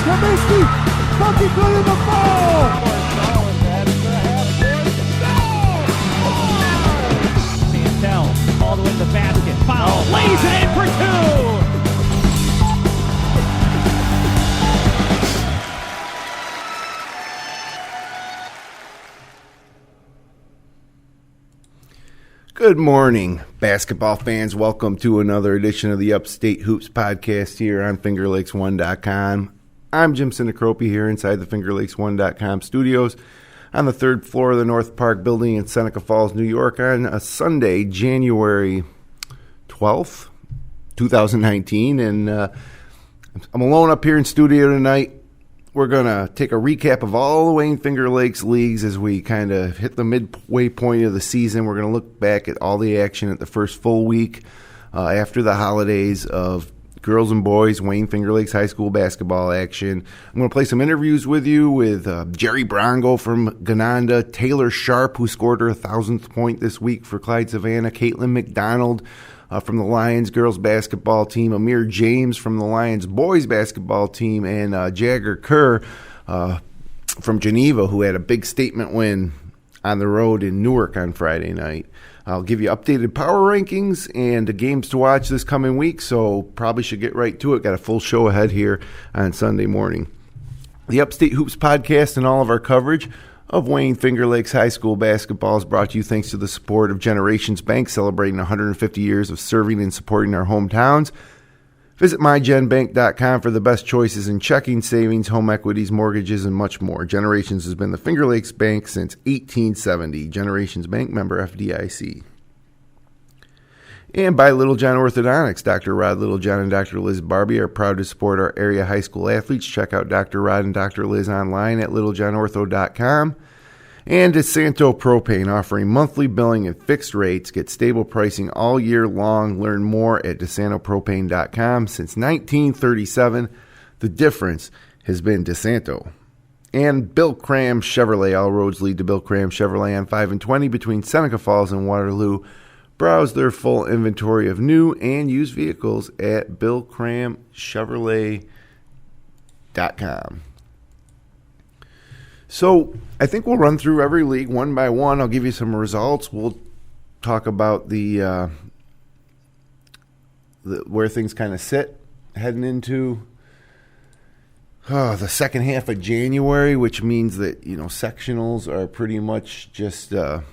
Kaminsky, Bucky through the ball! Santel, all the way to the basket, foul, lays it in for two! Good morning, basketball fans. Welcome to another edition of the Upstate Hoops Podcast here on FingerLakes1.com. I'm Jim Sinacropi here inside the FingerLakes1.com studios on the third floor of the North Park building in Seneca Falls, New York on a Sunday, January 12th, 2019. And I'm alone up here in studio tonight. We're going to take a recap of all the Wayne Finger Lakes leagues as we kind of hit the midway point of the season. We're going to look back at all the action at the first full week after the holidays of girls and boys Wayne Finger Lakes High School basketball action. I'm going to play some interviews with you with Jerry Brongo from Gananda, Taylor Sharp, who scored her 1,000th point this week for Clyde-Savannah, Caitlyn McDonald from the Lyons girls basketball team, Ahmir James from the Lyons boys basketball team, and Jagger Kerr from Geneva, who had a big statement win on the road in Newark on Friday night. I'll give you updated power rankings and the games to watch this coming week, so probably should get right to it. Got a full show ahead here on Sunday morning. The Upstate Hoops Podcast and all of our coverage of Wayne Finger Lakes High School basketball is brought to you thanks to the support of Generations Bank, celebrating 150 years of serving and supporting our hometowns. Visit mygenbank.com for the best choices in checking, savings, home equities, mortgages, and much more. Generations has been the Finger Lakes Bank since 1870. Generations Bank, member FDIC. And by Little John Orthodontics. Dr. Rod Littlejohn and Dr. Liz Barbie are proud to support our area high school athletes. Check out Dr. Rod and Dr. Liz online at littlejohnortho.com. And DeSanto Propane, offering monthly billing and fixed rates. Get stable pricing all year long. Learn more at DeSantoPropane.com. Since 1937, the difference has been DeSanto. And Bill Cram Chevrolet. All roads lead to Bill Cram Chevrolet on 5 and 20 between Seneca Falls and Waterloo. Browse their full inventory of new and used vehicles at BillCramChevrolet.com. So I think we'll run through every league one by one. I'll give you some results. We'll talk about the where things kind of sit heading into the second half of January, which means that, you know, sectionals are pretty much just how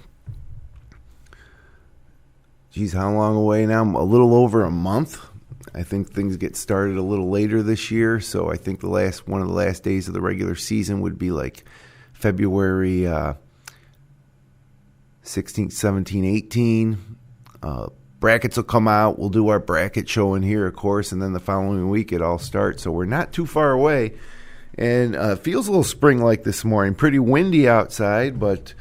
long away now? A little over a month. I think things get started a little later this year, so I think one of the last days of the regular season would be like February 16th, 17th, 18th. Brackets will come out. We'll do our bracket show in here, of course, and then the following week it all starts. So we're not too far away, and it feels a little spring-like this morning. Pretty windy outside, but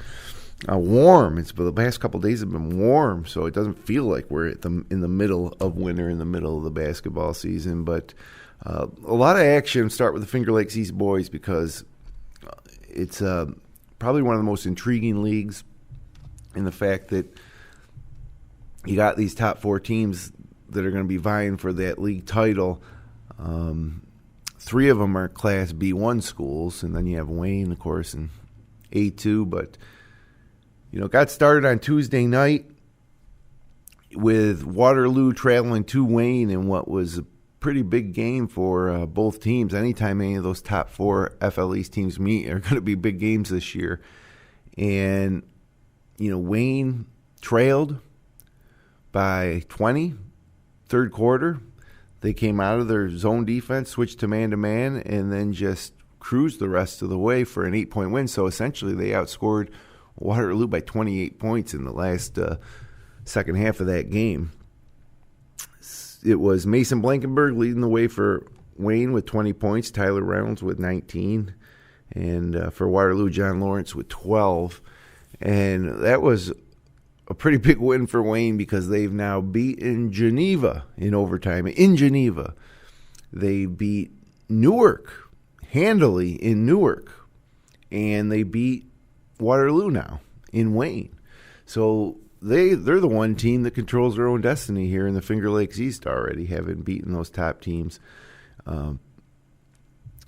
warm. The past couple of days have been warm, so it doesn't feel like we're in the middle of winter, in the middle of the basketball season. But a lot of action. Start with the Finger Lakes East boys because it's probably one of the most intriguing leagues in the fact that you got these top four teams that are going to be vying for that league title. 3 of them are Class B1 schools, and then you have Wayne, of course, and A2, but it got started on Tuesday night with Waterloo traveling to Wayne in what was a pretty big game for both teams. Anytime any of those top 4 FL East teams meet are going to be big games this year. And, Wayne trailed by 20, third quarter. They came out of their zone defense, switched to man-to-man, and then just cruised the rest of the way for an 8-point win. So essentially they outscored Waterloo by 28 points in the last second half of that game. It was Mason Blankenberg leading the way for Wayne with 20 points, Tyler Reynolds with 19, and for Waterloo, John Lawrence with 12. And that was a pretty big win for Wayne because they've now beaten Geneva in overtime. In Geneva, they beat Newark handily in Newark, and they beat Waterloo now in Wayne. So they're the one team that controls their own destiny here in the Finger Lakes East already, having beaten those top teams.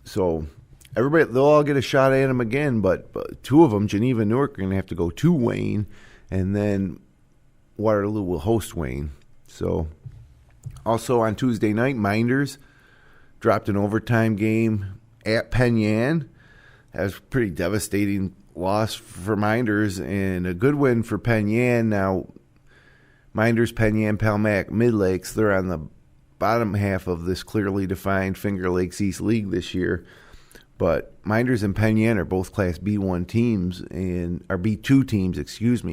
So they'll all get a shot at him again, but two of them, Geneva and Newark, are going to have to go to Wayne, and then Waterloo will host Wayne. So also on Tuesday night, Minders dropped an overtime game at Penn Yan. That was a pretty devastating loss for Minders and a good win for Penn Yan. Now, Minders, Penn Yan, Palmac, Mid-Lakes, they're on the bottom half of this clearly defined Finger Lakes East League this year. But Minders and Penn Yan are both Class B1 teams, or B2 teams,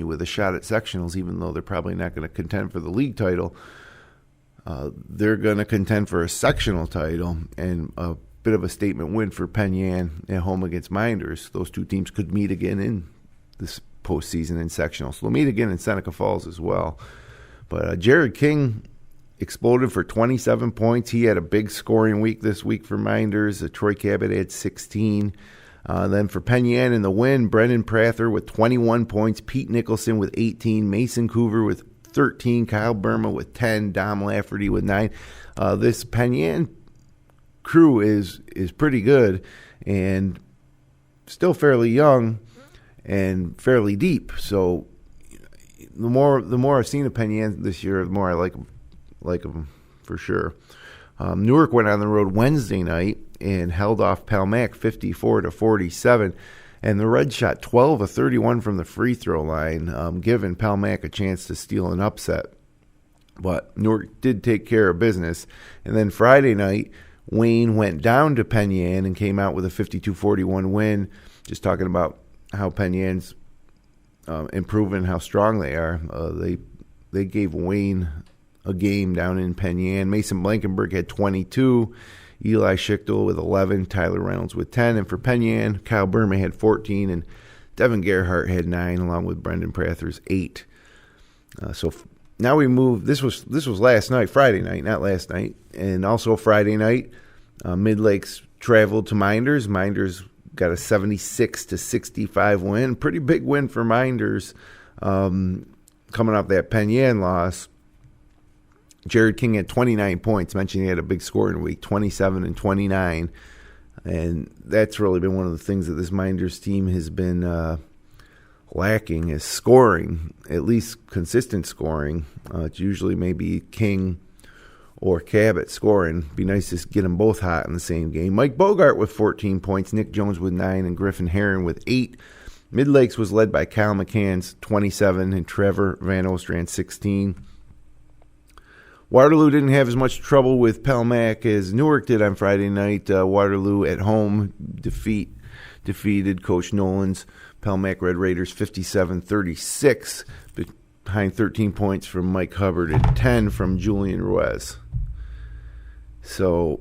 with a shot at sectionals, even though they're probably not going to contend for the league title. They're going to contend for a sectional title, and a bit of a statement win for Penn Yan at home against Minders. Those two teams could meet again in this postseason in sectionals. They'll meet again in Seneca Falls as well. But Jared King exploded for 27 points. He had a big scoring week this week for Minders. Troy Cabot had 16. Then for Penn Yan in the win, Brendan Prather with 21 points, Pete Nicholson with 18, Mason Coover with 13, Kyle Burma with 10, Dom Lafferty with 9. This Penn Yan crew is pretty good and still fairly young and fairly deep. So the more I've seen of Penn Yan this year, the more I like them for sure. Newark went on the road Wednesday night and held off Palmac 54-47, and the Reds shot 12 of 31 from the free throw line, giving Palmac a chance to steal an upset. But Newark did take care of business. And then Friday night, Wayne went down to Penn Yan and came out with a 52-41 win. Just talking about how Penn Yan's improving, how strong they are. They gave Wayne a game down in Penn Yan. Mason Blankenberg had 22, Eli Schichtel with 11, Tyler Reynolds with 10, and for Penn Yan, Kyle Burma had 14, and Devin Gerhart had 9, along with Brendan Prather's 8. So now we move. This was last night, Friday night, not last night, and also Friday night, Mid-Lakes traveled to Minders. Minders got a 76-65 win, pretty big win for Minders, coming off that Penn Yan loss. Jared King had 29 points. Mentioned he had a big scoring week, 27 and 29. And that's really been one of the things that this Minders team has been lacking is scoring, at least consistent scoring. It's usually maybe King or Cabot scoring. Be nice to get them both hot in the same game. Mike Bogart with 14 points, Nick Jones with 9, and Griffin Herron with 8. Mid-Lakes was led by Kyle McCann's 27 and Trevor Van Ostrand 16. Waterloo didn't have as much trouble with Palmac as Newark did on Friday night. Waterloo at home defeated Coach Nolan's Palmac Red Raiders 57-36, behind 13 points from Mike Hubbard and 10 from Julian Ruiz. So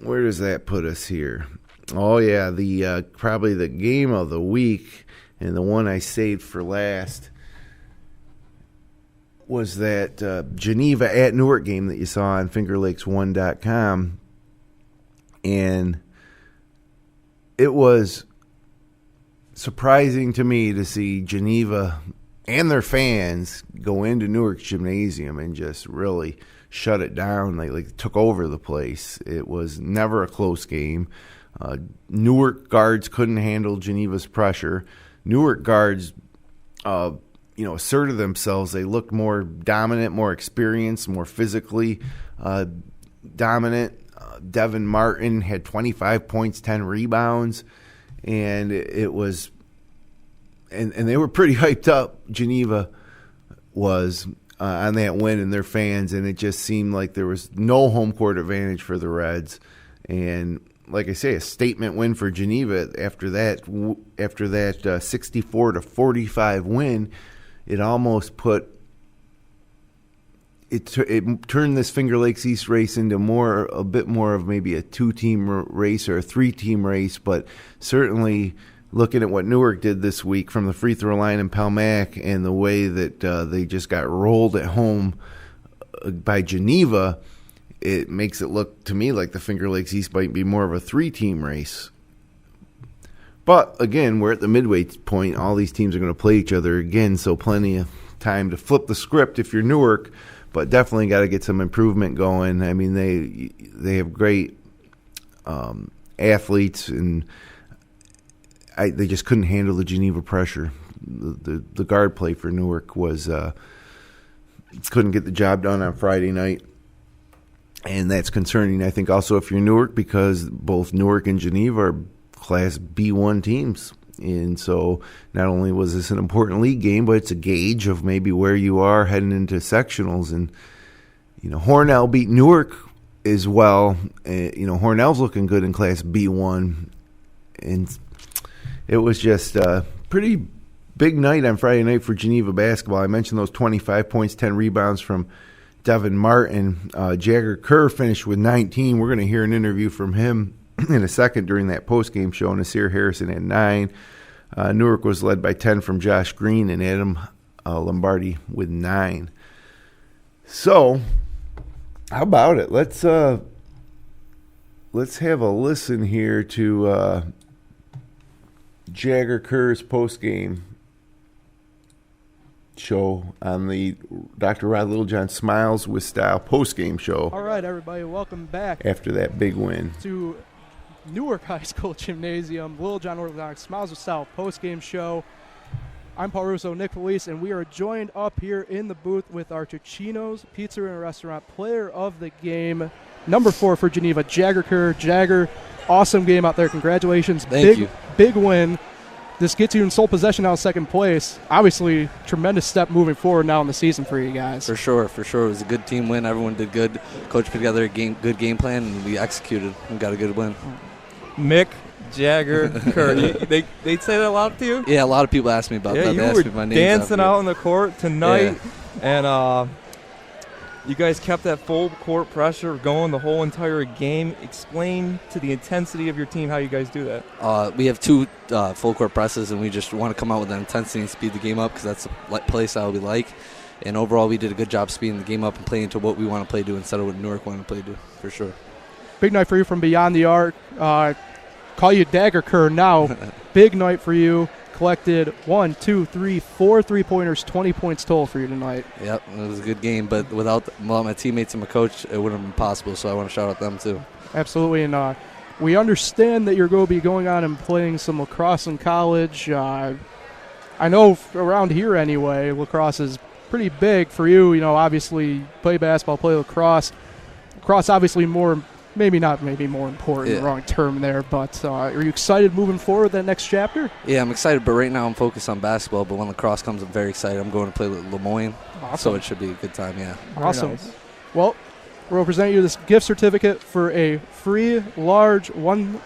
where does that put us here? Oh yeah, the probably the game of the week, and the one I saved for last was that Geneva at Newark game that you saw on FingerLakes1.com. And it was surprising to me to see Geneva and their fans go into Newark's gymnasium and just really shut it down. Like took over the place. It was never a close game. Newark guards couldn't handle Geneva's pressure. Newark guards asserted themselves. They looked more dominant, more experienced, more physically dominant. Devin Martin had 25 points, 10 rebounds, and it was, and they were pretty hyped up. Geneva was on that win and their fans, and it just seemed like there was no home court advantage for the Reds. And like I say, a statement win for Geneva after that 64-45 win. It almost it turned this Finger Lakes East race into a bit more of maybe a 2-team race or a 3-team race, but certainly looking at what Newark did this week from the free throw line in Palmac and the way that they just got rolled at home by Geneva, it makes it look to me like the Finger Lakes East might be more of a 3-team race. But, again, we're at the midway point. All these teams are going to play each other again, so plenty of time to flip the script if you're Newark, but definitely got to get some improvement going. I mean, they have great athletes, and they just couldn't handle the Geneva pressure. The guard play for Newark was couldn't get the job done on Friday night, and that's concerning. I think also if you're Newark, because both Newark and Geneva are Class B1 teams. And so not only was this an important league game, but it's a gauge of maybe where you are heading into sectionals. And, Hornell beat Newark as well. Hornell's looking good in Class B1. And it was just a pretty big night on Friday night for Geneva basketball. I mentioned those 25 points, 10 rebounds from Devin Martin. Jagger Kerr finished with 19. We're going to hear an interview from him in a second during that postgame show. Nasir Harrison at 9. Newark was led by 10 from Josh Green and Adam Lombardi with 9. So, how about it? Let's have a listen here to Jagger Kerr's postgame show on the Dr. Rod Littlejohn Smiles with Style postgame show. All right, everybody, welcome back after that big win to Newark High School Gymnasium, Littlejohn Orthodontics Smiles with Style postgame show. I'm Paul Russo, Nick Felice, and we are joined up here in the booth with our Cicino's Pizza and Restaurant player of the game, number 4 for Geneva, Jagger Kerr. Jagger, awesome game out there. Congratulations. Thank you. Big win. This gets you in sole possession now in second place. Obviously, tremendous step moving forward now in the season for you guys. For sure. It was a good team win. Everyone did good. Coach put together a good game plan, and we executed and got a good win. Mick, Jagger, Kerr. They say that a lot to you? Yeah, a lot of people ask me about that. You they were asked me my name dancing out on the court tonight, and you guys kept that full court pressure going the whole entire game. Explain to the intensity of your team how you guys do that. We have 2 full court presses, and we just want to come out with the intensity and speed the game up because that's the play style we like. And overall, we did a good job speeding the game up and playing to what we want to play to instead of what Newark wanted to play to, for sure. Big night for you from beyond the arc. Call you Dagger Kerr now. Big night for you. Collected 1, 2, 3, 4 3-pointers, 20 points total for you tonight. Yep, it was a good game, but without my teammates and my coach, it wouldn't have been possible, so I want to shout out them too. Absolutely, and we understand that you're going to be going on and playing some lacrosse in college. I know around here anyway, lacrosse is pretty big for you. Obviously, play basketball, play lacrosse. Lacrosse obviously more important, wrong term there, but are you excited moving forward that next chapter? Yeah, I'm excited, but right now I'm focused on basketball, but when lacrosse comes, I'm very excited. I'm going to play with Lemoyne, so it should be a good time, yeah. Awesome. Nice. Well, we'll present you this gift certificate for a one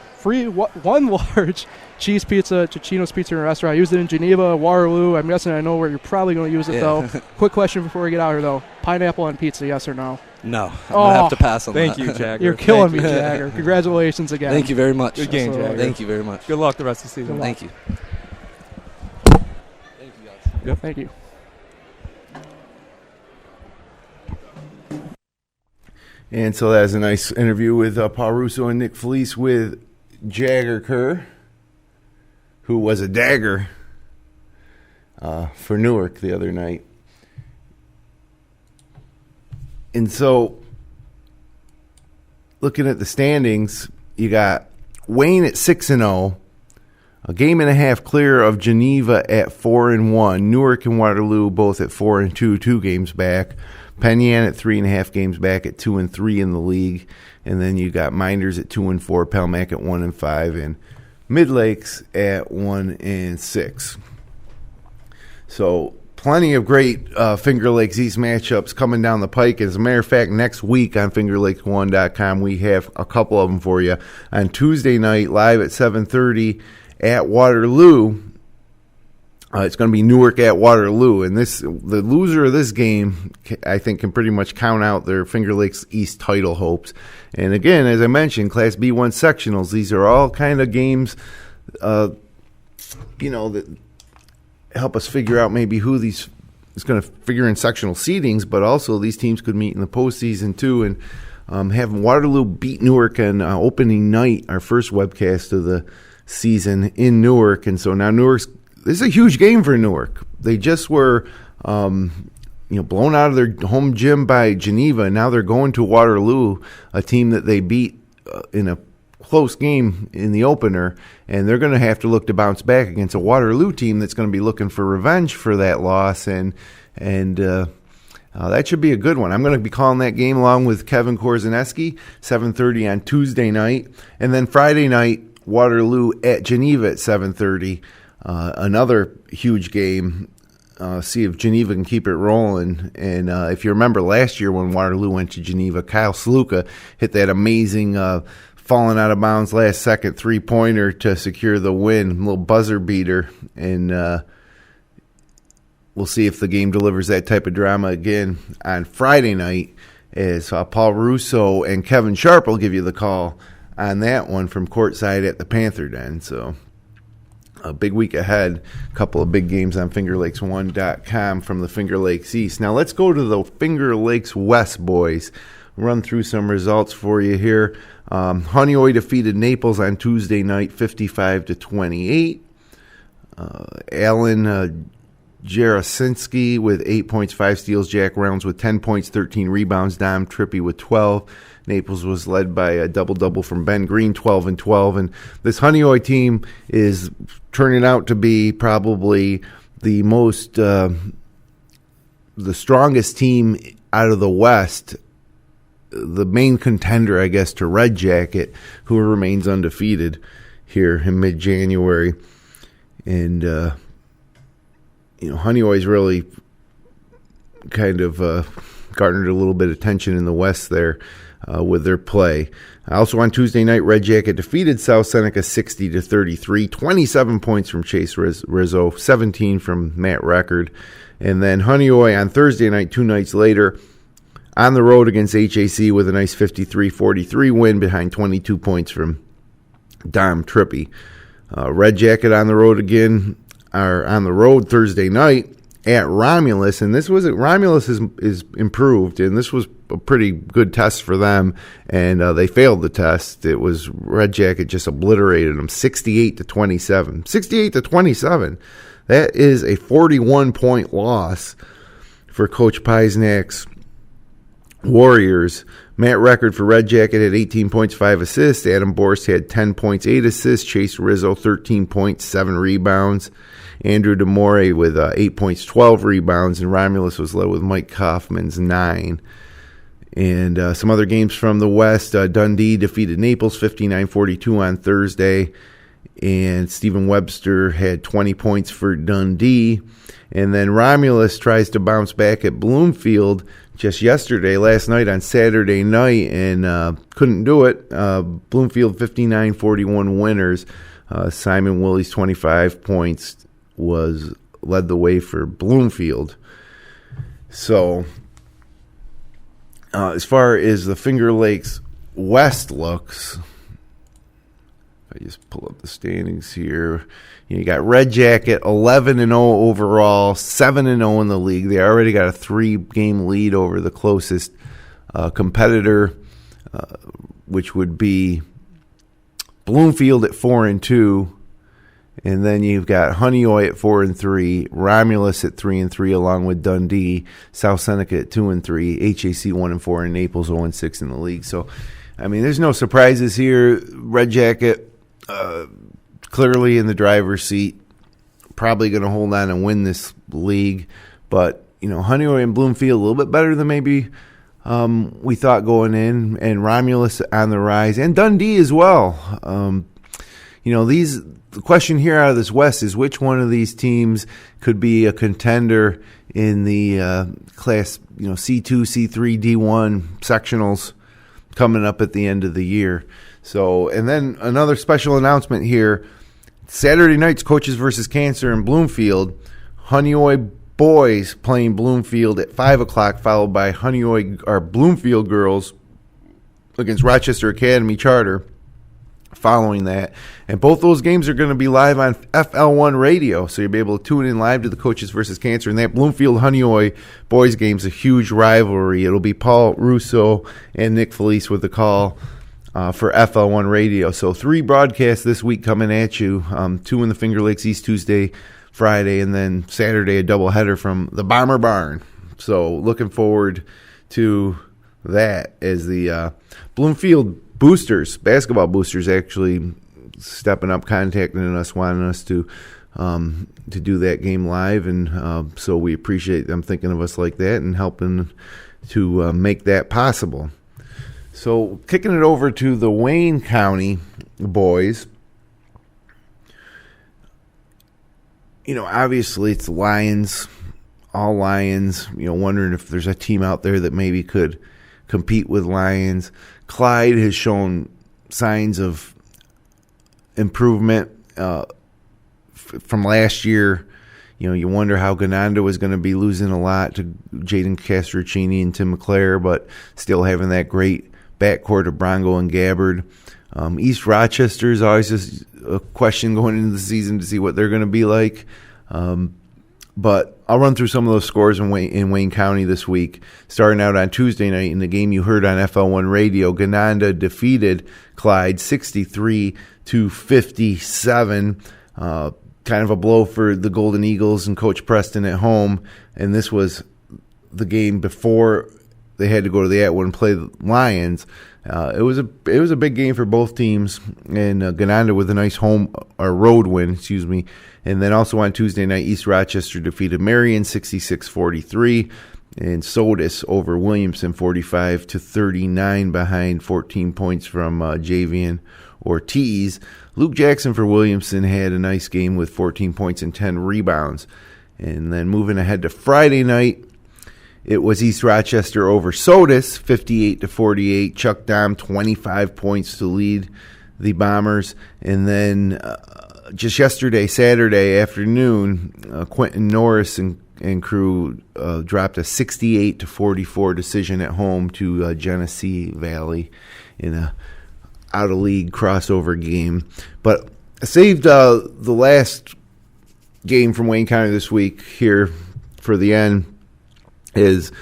large cheese pizza, Cicino's Pizza and Restaurant. I used it in Geneva, Waterloo. I'm guessing I know where you're probably going to use it, though. Quick question before we get out here, though. Pineapple on pizza, yes or no? No, I'm going to have to pass on that. Thank you, Jagger. You're killing me, Jagger. Congratulations again. Thank you very much. Good game, Jagger. Thank you very much. Good luck the rest of the season. Thank you. Thank you, guys. Yep. Thank you. And so that was a nice interview with Paul Russo and Nick Felice with Jagger Kerr, who was a dagger for Newark the other night. And so, looking at the standings, you got Wayne at 6-0, a game and a half clear of Geneva at 4-1. Newark and Waterloo both at 4-2, 2 games back. Penn Yan at 3.5 games back at 2-3 in the league, and then you got Minders at 2-4, Pelmac at 1-5, and Midlakes at 1-6. So plenty of great Finger Lakes East matchups coming down the pike. As a matter of fact, next week on FingerLakes1.com, we have a couple of them for you. On Tuesday night, live at 7:30 at Waterloo, it's going to be Newark at Waterloo. And the loser of this game, I think, can pretty much count out their Finger Lakes East title hopes. And again, as I mentioned, Class B1 sectionals, these are all kind of games, that help us figure out maybe who these is going to figure in sectional seedings, but also these teams could meet in the postseason too. And having Waterloo beat Newark on opening night, our first webcast of the season in Newark, and so now this is a huge game for Newark. They just were, blown out of their home gym by Geneva, and now they're going to Waterloo, a team that they beat in a close game in the opener, and they're going to have to look to bounce back against a Waterloo team that's going to be looking for revenge for that loss, and that should be a good one. I'm going to be calling that game along with Kevin Korzaneski, 7:30 on Tuesday night, and then Friday night, Waterloo at Geneva at 7:30. Another huge game. See if Geneva can keep it rolling. And if you remember last year when Waterloo went to Geneva, Kyle Sluka hit that amazing falling out of bounds last second 3-pointer to secure the win, a little buzzer beater. And we'll see if the game delivers that type of drama again on Friday night, as Paul Russo and Kevin Sharp will give you the call on that one from courtside at the Panther Den. So a big week ahead, a couple of big games on FingerLakes1.com from the Finger Lakes East. Now let's go to the Finger Lakes West, boys. Run through some results for you here. Honeoye defeated Naples on Tuesday night, 55-28. Alan Jarasinski with 8 points, 5 steals. Jack Rounds with 10 points, 13 rebounds. Dom Trippy with 12. Naples was led by a double-double from Ben Green, 12 and 12. And this Honeoye team is turning out to be probably the strongest team out of the West, the main contender, I guess, to Red Jacket, who remains undefeated here in mid-January. And, Honeoye's really kind of garnered a little bit of attention in the West there with their play. Also on Tuesday night, Red Jacket defeated South Seneca 60-33, 27 points from Chase Rizzo, 17 from Matt Record. And then Honeoye on Thursday night, 2 nights later, on the road against HAC with a nice 53-43 win behind 22 points from Dom Trippy. Red Jacket on the road again, or on the road Thursday night at Romulus, and Romulus is improved, and this was a pretty good test for them, and they failed the test. It was Red Jacket just obliterated them, 68-27. 68-27. That is a 41-point loss for Coach Pieznak's Warriors. Matt Record for Red Jacket had 18 points, 5 assists. Adam Borst had 10 points, 8 assists. Chase Rizzo, 13 points, 7 rebounds. Andrew DeMore with 8 points, 12 rebounds. And Romulus was led with Mike Kaufman's 9. And some other games from the West. Dundee defeated Naples 59-42 on Thursday. And Stephen Webster had 20 points for Dundee. And then Romulus tries to bounce back at Bloomfield just last night on Saturday night, and couldn't do it. Bloomfield 59-41 winners. Simon Willie's 25 points led the way for Bloomfield. So as far as the Finger Lakes West looks, if I just pull up the standings here, you got Red Jacket 11-0 overall, 7-0 in the league. They already got a 3-game lead over the closest competitor, which would be Bloomfield at 4-2, and then you've got Honeoye at 4-3, Romulus at 3-3, along with Dundee, South Seneca at 2-3, HAC 1-4, and Naples 0-6 in the league. So, I mean, there's no surprises here. Red Jacket clearly in the driver's seat, probably going to hold on and win this league. But, Honeoye and Bloomfield a little bit better than maybe we thought going in, and Romulus on the rise, and Dundee as well. The question here out of this West is which one of these teams could be a contender in the class, C2, C3, D1 sectionals coming up at the end of the year. So, and then another special announcement here. Saturday night's Coaches versus Cancer in Bloomfield. Honeoye boys playing Bloomfield at 5 o'clock, followed by Bloomfield girls against Rochester Academy Charter following that. And both those games are going to be live on FL1 radio, so you'll be able to tune in live to the Coaches versus Cancer. And that Bloomfield-Honeoye boys game is a huge rivalry. It'll be Paul Russo and Nick Felice with the call for FL1 radio. So 3 broadcasts this week coming at you, 2 in the Finger Lakes East Tuesday, Friday, and then Saturday a doubleheader from the Bomber Barn. So looking forward to that as the Bloomfield basketball boosters, actually stepping up, contacting us, wanting us to do that game live, and so we appreciate them thinking of us like that and helping to make that possible. So kicking it over to the Wayne County boys, obviously it's Lions, all Lions, wondering if there's a team out there that maybe could compete with Lions. Clyde has shown signs of improvement from last year. You wonder how Geneva was going to be losing a lot to Jaden Castrocini and Tim McClare, but still having that great backcourt of Brongo and Gabbard. East Rochester is always just a question going into the season to see what they're going to be like. But I'll run through some of those scores in Wayne County this week. Starting out on Tuesday night in the game you heard on FL1 Radio, Geneva defeated Clyde 63-57. Kind of a blow for the Golden Eagles and Coach Preston at home. And this was the game before they had to go to the Atwood and play the Lions. It was a big game for both teams, and Geneva with a nice road win, And then also on Tuesday night, East Rochester defeated Marion 66-43, and Sodus over Williamson 45-39 behind 14 points from Javian Ortiz. Luke Jackson for Williamson had a nice game with 14 points and 10 rebounds. And then moving ahead to Friday night, it was East Rochester over Sodus, 58-48. Chuck Dom, 25 points to lead the Bombers. And then just yesterday, Saturday afternoon, Quentin Norris and crew dropped a 68-44 decision at home to Genesee Valley in a out-of-league crossover game. But I saved the last game from Wayne County this week here for the end. Is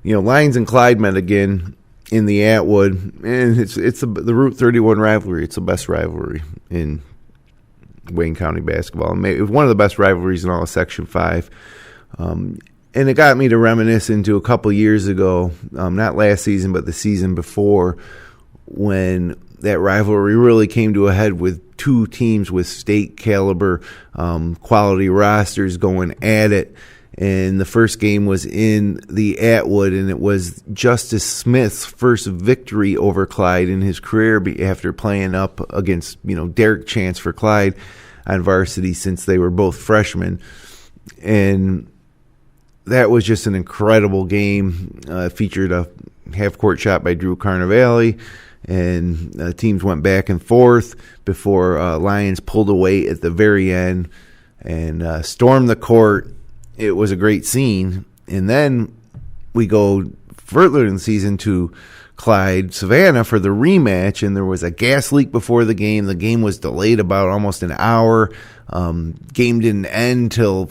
Lyons and Clyde met again in the Atwood, and it's the Route 31 rivalry. It's the best rivalry in Wayne County basketball. Maybe one of the best rivalries in all of Section 5. And it got me to reminisce into a couple years ago, not last season, but the season before, when that rivalry really came to a head with two teams with state caliber quality rosters going at it. And the first game was in the Atwood, and it was Justice Smith's first victory over Clyde in his career after playing up against, Derek Chance for Clyde on varsity since they were both freshmen. And that was just an incredible game. Featured a half-court shot by Drew Carnevale, and teams went back and forth before Lions pulled away at the very end and stormed the court. It was a great scene. And then we go further in the season to Clyde-Savannah for the rematch, and there was a gas leak before the game. The game was delayed about almost an hour. Game didn't end till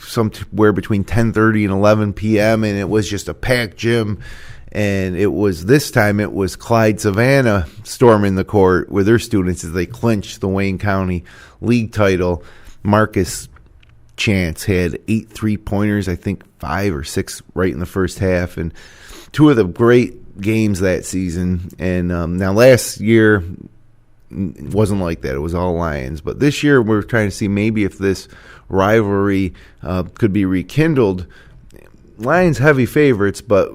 somewhere between 10:30 and 11 p.m., and it was just a packed gym. And this time it was Clyde-Savannah storming the court with their students as they clinched the Wayne County League title. Marcus Chance had 8 3-pointers, I think 5 or 6 right in the first half, and two of the great games that season. And now last year it wasn't like that. It was all Lions. But this year we're trying to see maybe if this rivalry could be rekindled. Lions heavy favorites, but,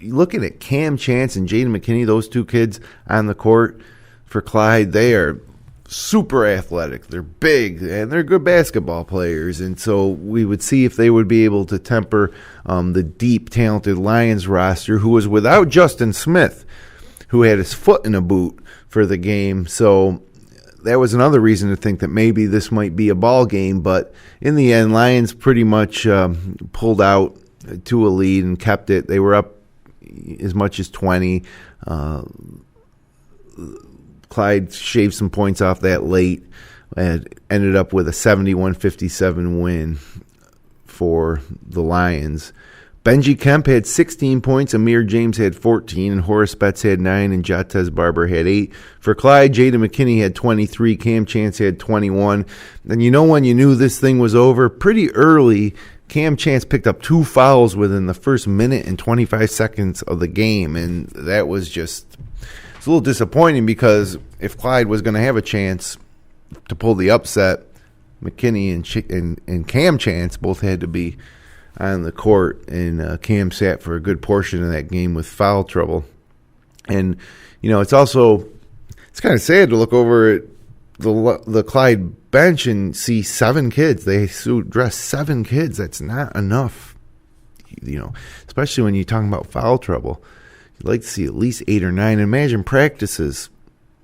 looking at Cam Chance and Jaden McKinney, those two kids on the court for Clyde, they are super athletic. They're big, and they're good basketball players. And so we would see if they would be able to temper the deep, talented Lions roster, who was without Justin Smith, who had his foot in a boot for the game. So that was another reason to think that maybe this might be a ball game. But in the end, Lions pretty much pulled out to a lead and kept it. They were up as much as 20. Clyde shaved some points off that late and ended up with a 71-57 win for the Lions. Benji Kemp had 16 points, Ahmir James had 14, and Horace Betts had 9, and Jatez Barber had 8. For Clyde, Jaden McKinney had 23, Cam Chance had 21. And you know when you knew this thing was over? Pretty early, Cam Chance picked up 2 fouls within the first minute and 25 seconds of the game, and that was just it's a little disappointing because if Clyde was going to have a chance to pull the upset, McKinney and Cam Chance both had to be on the court, and Cam sat for a good portion of that game with foul trouble. And, you know, it's kind of sad to look over at the Clyde bench and see 7 kids. They dress 7 kids. That's not enough, you know, especially when you're talking about foul trouble. You'd like to see at least 8 or 9. Imagine practices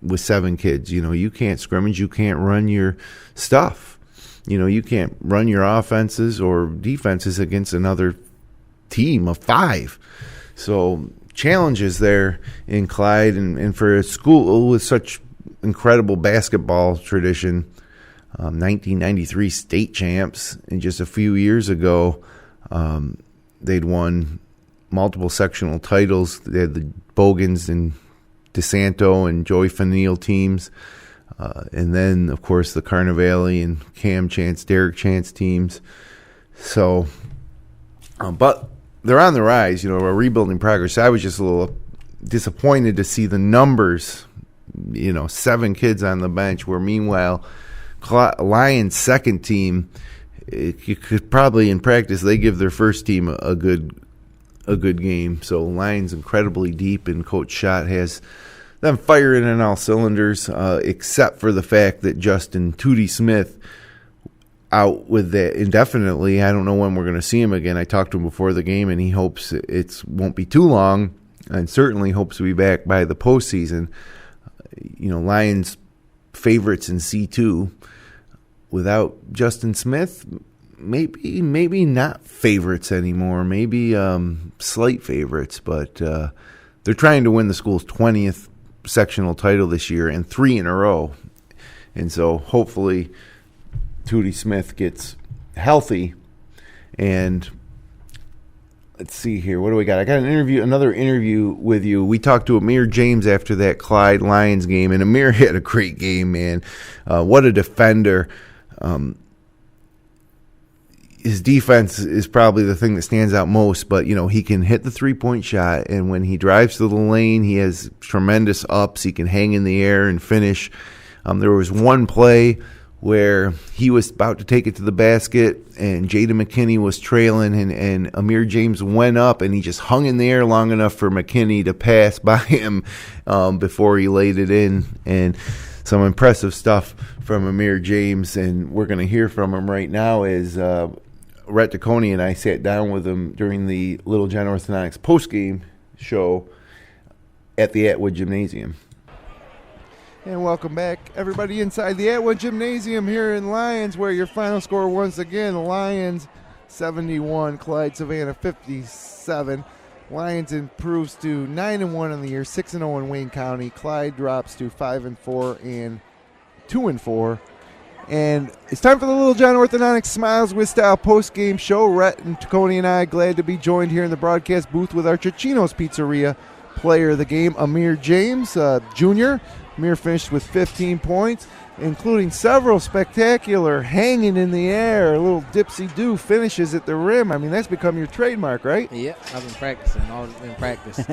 with 7 kids. You know, you can't scrimmage. You can't run your stuff. You know, you can't run your offenses or defenses against another team of 5. So challenges there in Clyde, and for a school with such incredible basketball tradition, 1993 state champs, and just a few years ago they'd won multiple sectional titles. They had the Bogans and DeSanto and Joey Fanil teams. And then, of course, the Carnivale and Cam Chance, Derek Chance teams. So, but they're on the rise, you know, a rebuilding progress. I was just a little disappointed to see the numbers, you know, 7 kids on the bench, where meanwhile, Lyons' second team, you could probably in practice, they give their first team a good game. So Lyons incredibly deep, and Coach Schott has them firing on all cylinders, except for the fact that Justin Tootie Smith out with that indefinitely. I don't know when we're going to see him again. I talked to him before the game, and he hopes it won't be too long, and certainly hopes to be back by the postseason. You know, Lions favorites in C2. Without Justin Smith, maybe not favorites anymore. Maybe slight favorites, but they're trying to win the school's 20th sectional title this year, and 3 in a row. And so hopefully Tootie Smith gets healthy. And let's see here, what do we got? I got another interview with you. We talked to Ahmir James after that Clyde Lions game, and Ahmir had a great game, man. What a defender. His defense is probably the thing that stands out most, but, you know, he can hit the 3-point shot, and when he drives to the lane, he has tremendous ups. He can hang in the air and finish. There was one play where he was about to take it to the basket, and Jaden McKinney was trailing, and Ahmir James went up, and he just hung in the air long enough for McKinney to pass by him before he laid it in. And some impressive stuff from Ahmir James, and we're going to hear from him right now as Rhett DeConey and I sat down with him during the Little John Orthodontics postgame show at the Atwood Gymnasium. And welcome back, everybody, inside the Atwood Gymnasium here in Lyons, where your final score once again, Lyons 71, Clyde-Savannah 57. Lyons improves to 9-1 on the year, 6-0 in Wayne County. Clyde drops to 5-4 and 2-4. And it's time for the Little John Orthodontics Smiles with Style post-game show. Rhett and Taconi and I glad to be joined here in the broadcast booth with our Cicino's Pizzeria player of the game, Ahmir James, Jr. Ahmir finished with 15 points, including several spectacular hanging in the air, little dipsy-do finishes at the rim. I mean, that's become your trademark, right? Yeah, I've been practicing, always been practice.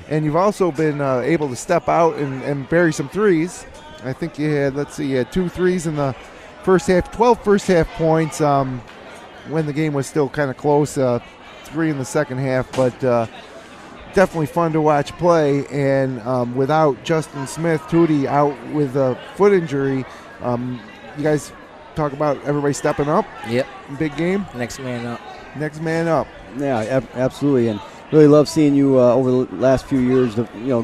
And you've also been able to step out and bury some threes. I think you had 2 threes in the first half, 12 first half points when the game was still kind of close, 3 in the second half, but definitely fun to watch play. And without Justin Smith, Tootie out with a foot injury, you guys talk about everybody stepping up. Yep. Big game. Next man up. Next man up. Yeah, absolutely. And really love seeing you over the last few years,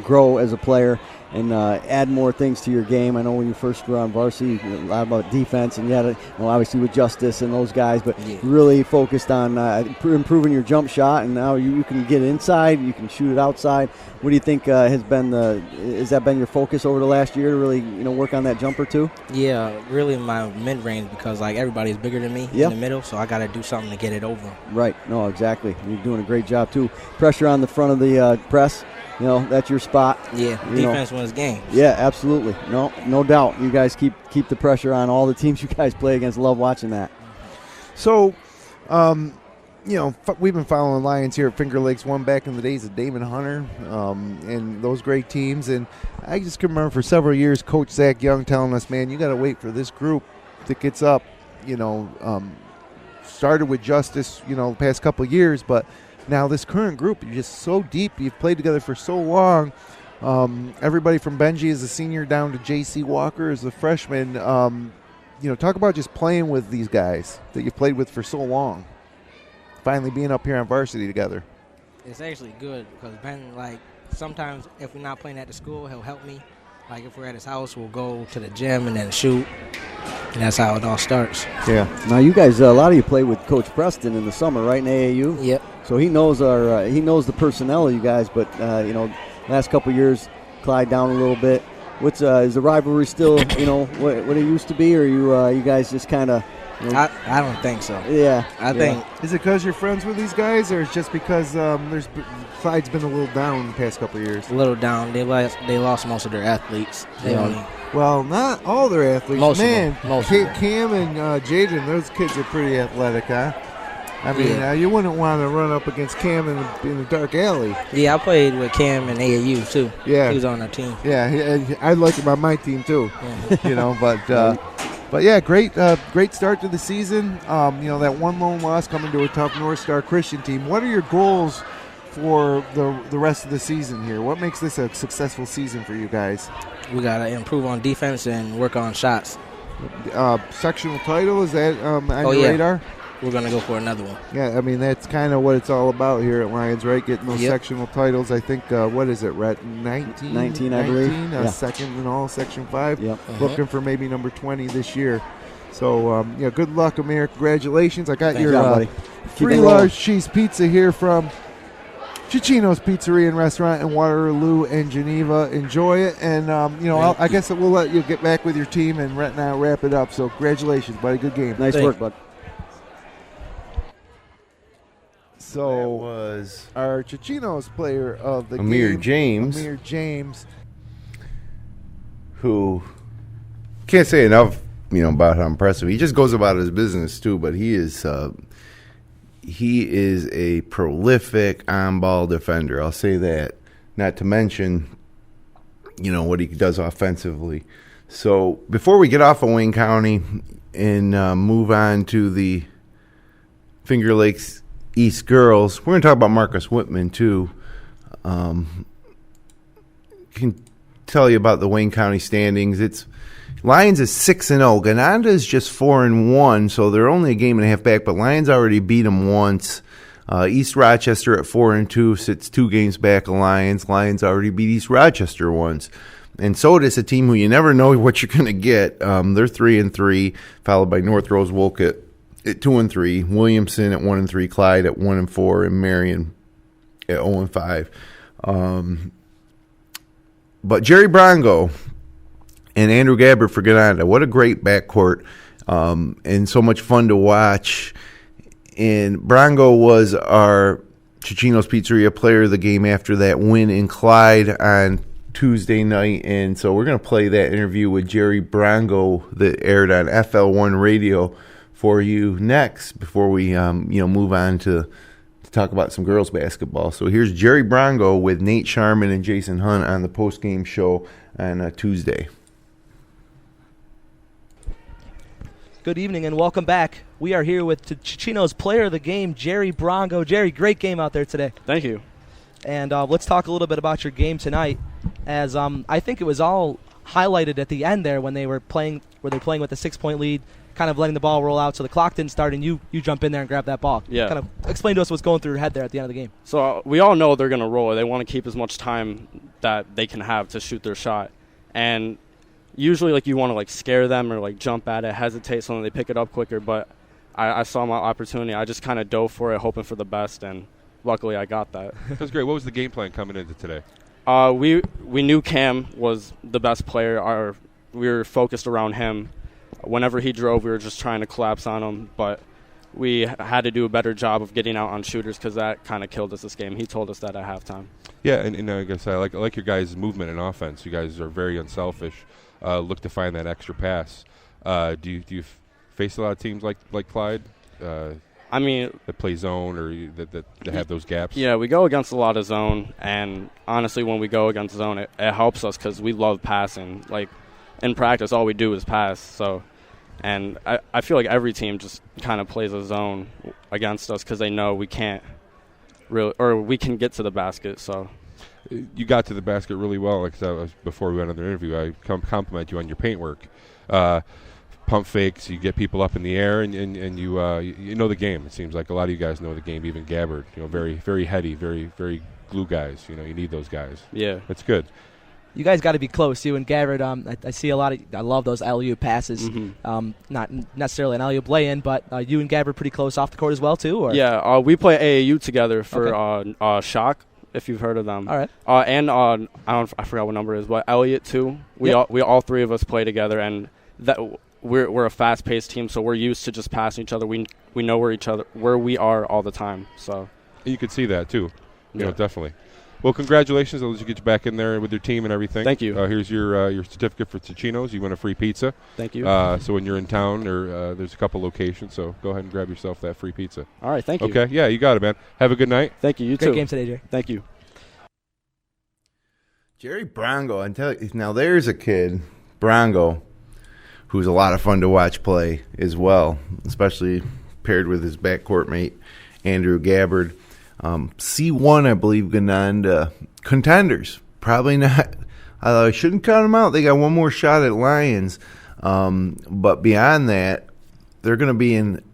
grow as a player. and add more things to your game. I know when you first were on varsity, a lot about defense, and you had obviously with Justice and those guys, but really focused on improving your jump shot, and now you can get inside, you can shoot it outside. What do you think has that been your focus over the last year to really work on that jumper too? Yeah, really my mid-range, because everybody's bigger than me in the middle, so I got to do something to get it over. Right. No, exactly. You're doing a great job too. Pressure on the front of the press. That's your spot. Yeah, defense wins games. Yeah, absolutely. No doubt. You guys keep the pressure on all the teams you guys play against. Love watching that. So, we've been following Lions here at Finger Lakes One back in the days of Damon Hunter and those great teams. And I just can remember for several years Coach Zach Young telling us, man, you got to wait for this group that gets up, started with Justice, the past couple of years, but now this current group, you're just so deep. You've played together for so long. Everybody from Benji is a senior down to J.C. Walker is a freshman. Talk about just playing with these guys that you've played with for so long. Finally being up here on varsity together. It's actually good because Ben, sometimes if we're not playing at the school, he'll help me. If we're at his house, we'll go to the gym and then shoot. And that's how it all starts. Yeah. Now you guys, a lot of you play with Coach Preston in the summer, right, in AAU? Yep. So he knows the personnel of you guys, but last couple of years, Clyde down a little bit. Is the rivalry still what it used to be, or you guys just kind of? I don't think so. Yeah. I think. Is it because you're friends with these guys, or it's just because Clyde's been a little down the past couple of years? A little down. They lost most of their athletes. Well, not all their athletes. Most Man, of them. Most of them. Cam and Jaden, those kids are pretty athletic, huh? I mean, you wouldn't want to run up against Cam in the dark alley. Yeah, I played with Cam in AAU, too. Yeah. He was on our team. Yeah, I like him on my team, too. But yeah, great start to the season. That one lone loss coming to a tough North Star Christian team. What are your goals for the rest of the season here? What makes this a successful season for you guys? We got to improve on defense and work on shots. Sectional title, is that on your radar? We're going to go for another one. Yeah, I mean, that's kind of what it's all about here at Lions, right? Getting those sectional titles. I think, what is it, Rhett? 19, I believe. Second in all, Section 5. Yep. Looking for maybe number 20 this year. So, good luck, Ahmir. Congratulations. I got your 3 large cheese pizza here from Cicino's Pizzeria and Restaurant in Waterloo and Geneva. Enjoy it. And, I guess we'll let you get back with your team and Rhett and I wrap it up. So, congratulations, buddy. Good game. Nice work, bud. So that was our Cicino's player of the Ahmir game, James. Ahmir James, who can't say enough, about how impressive he just goes about his business too. But he is a prolific on-ball defender. I'll say that. Not to mention, what he does offensively. So before we get off of Wayne County and move on to the Finger Lakes East girls, we're going to talk about Marcus Whitman too. Can tell you about the Wayne County standings. It's Lions is 6-0. Gananda is just 4-1, so they're only a game and a half back. But Lions already beat them once. East Rochester at 4-2 sits 2 games back of Lions. Lions already beat East Rochester once. And Sodas, a team who you never know what you're going to get. They're 3-3, followed by North Rose Wolcott at 2-3, Williamson at 1-3, Clyde at 1-4, and Marion at 0-5. But Jerry Brongo and Andrew Gabbard for Gananda, what a great backcourt, and so much fun to watch. And Brongo was our Cicino's Pizzeria player of the game after that win in Clyde on Tuesday night. And so we're going to play that interview with Jerry Brongo that aired on FL1 radio for you next before we move on to talk about some girls basketball. So here's Jerry Brongo with Nate Sharman and Jason Hunt on the post-game show on Tuesday. Good evening and welcome back. We are here with Cicino's player of the game, Jerry Brongo. Jerry, great game out there today. Thank you. And let's talk a little bit about your game tonight, as I think it was all highlighted at the end there when they were playing with a 6-point lead kind of letting the ball roll out so the clock didn't start and you jump in there and grab that ball. Yeah. Kind of explain to us what's going through your head there at the end of the game. So we all know they're going to roll it. They want to keep as much time that they can have to shoot their shot. And usually, like, you want to, like, scare them or, like, jump at it, hesitate so they pick it up quicker. But I saw my opportunity. I just kind of dove for it, hoping for the best, and luckily I got that. That's great. What was the game plan coming into today? We knew Cam was the best player. We were focused around him. Whenever he drove, we were just trying to collapse on him. But we had to do a better job of getting out on shooters because that kind of killed us this game. He told us that at halftime. Yeah, and I guess I like your guys' movement and offense. You guys are very unselfish. Look to find that extra pass. Do you face a lot of teams like Clyde? I mean, that play zone or that have those gaps? Yeah, we go against a lot of zone, and honestly, when we go against zone, it helps us because we love passing. Like, in practice, all we do is pass. So, and I feel like every team just kind of plays a zone against us because they know we can't really, or we can get to the basket. So, you got to the basket really well. Like before we went on the interview, I compliment you on your paint work. Pump fakes, you get people up in the air, and you know the game. It seems like a lot of you guys know the game. Even Gabbard, very very heady, very very glue guys. You need those guys. Yeah, that's good. You guys got to be close. You and Gabbard. I see a lot of. I love those alley-oop passes. Mm-hmm. Not necessarily an alley-oop lay-in, but you and Gabbard pretty close off the court as well too. Or? Yeah, we play AAU together for Shock, if you've heard of them. All right. And I forgot what number it is, but Elliott too. We all three of us play together, and that we're a fast-paced team, so we're used to just passing each other. We know where we are all the time. So you could see that too. You know, definitely. Well, congratulations. I'll let you get back in there with your team and everything. Thank you. Here's your certificate for Ticino's. You win a free pizza. Thank you. So when you're in town, there's a couple locations, so go ahead and grab yourself that free pizza. All right, thank you. Okay, yeah, you got it, man. Have a good night. Thank you. You too. Great game today, Jerry. Thank you. Jerry Brongo, I tell you, now there's a kid, Brongo, who's a lot of fun to watch play as well, especially paired with his backcourt mate, Andrew Gabbard. C1, I believe, going on to contenders. Probably not. I shouldn't count them out. They got one more shot at Lyons. But beyond that, they're going to be in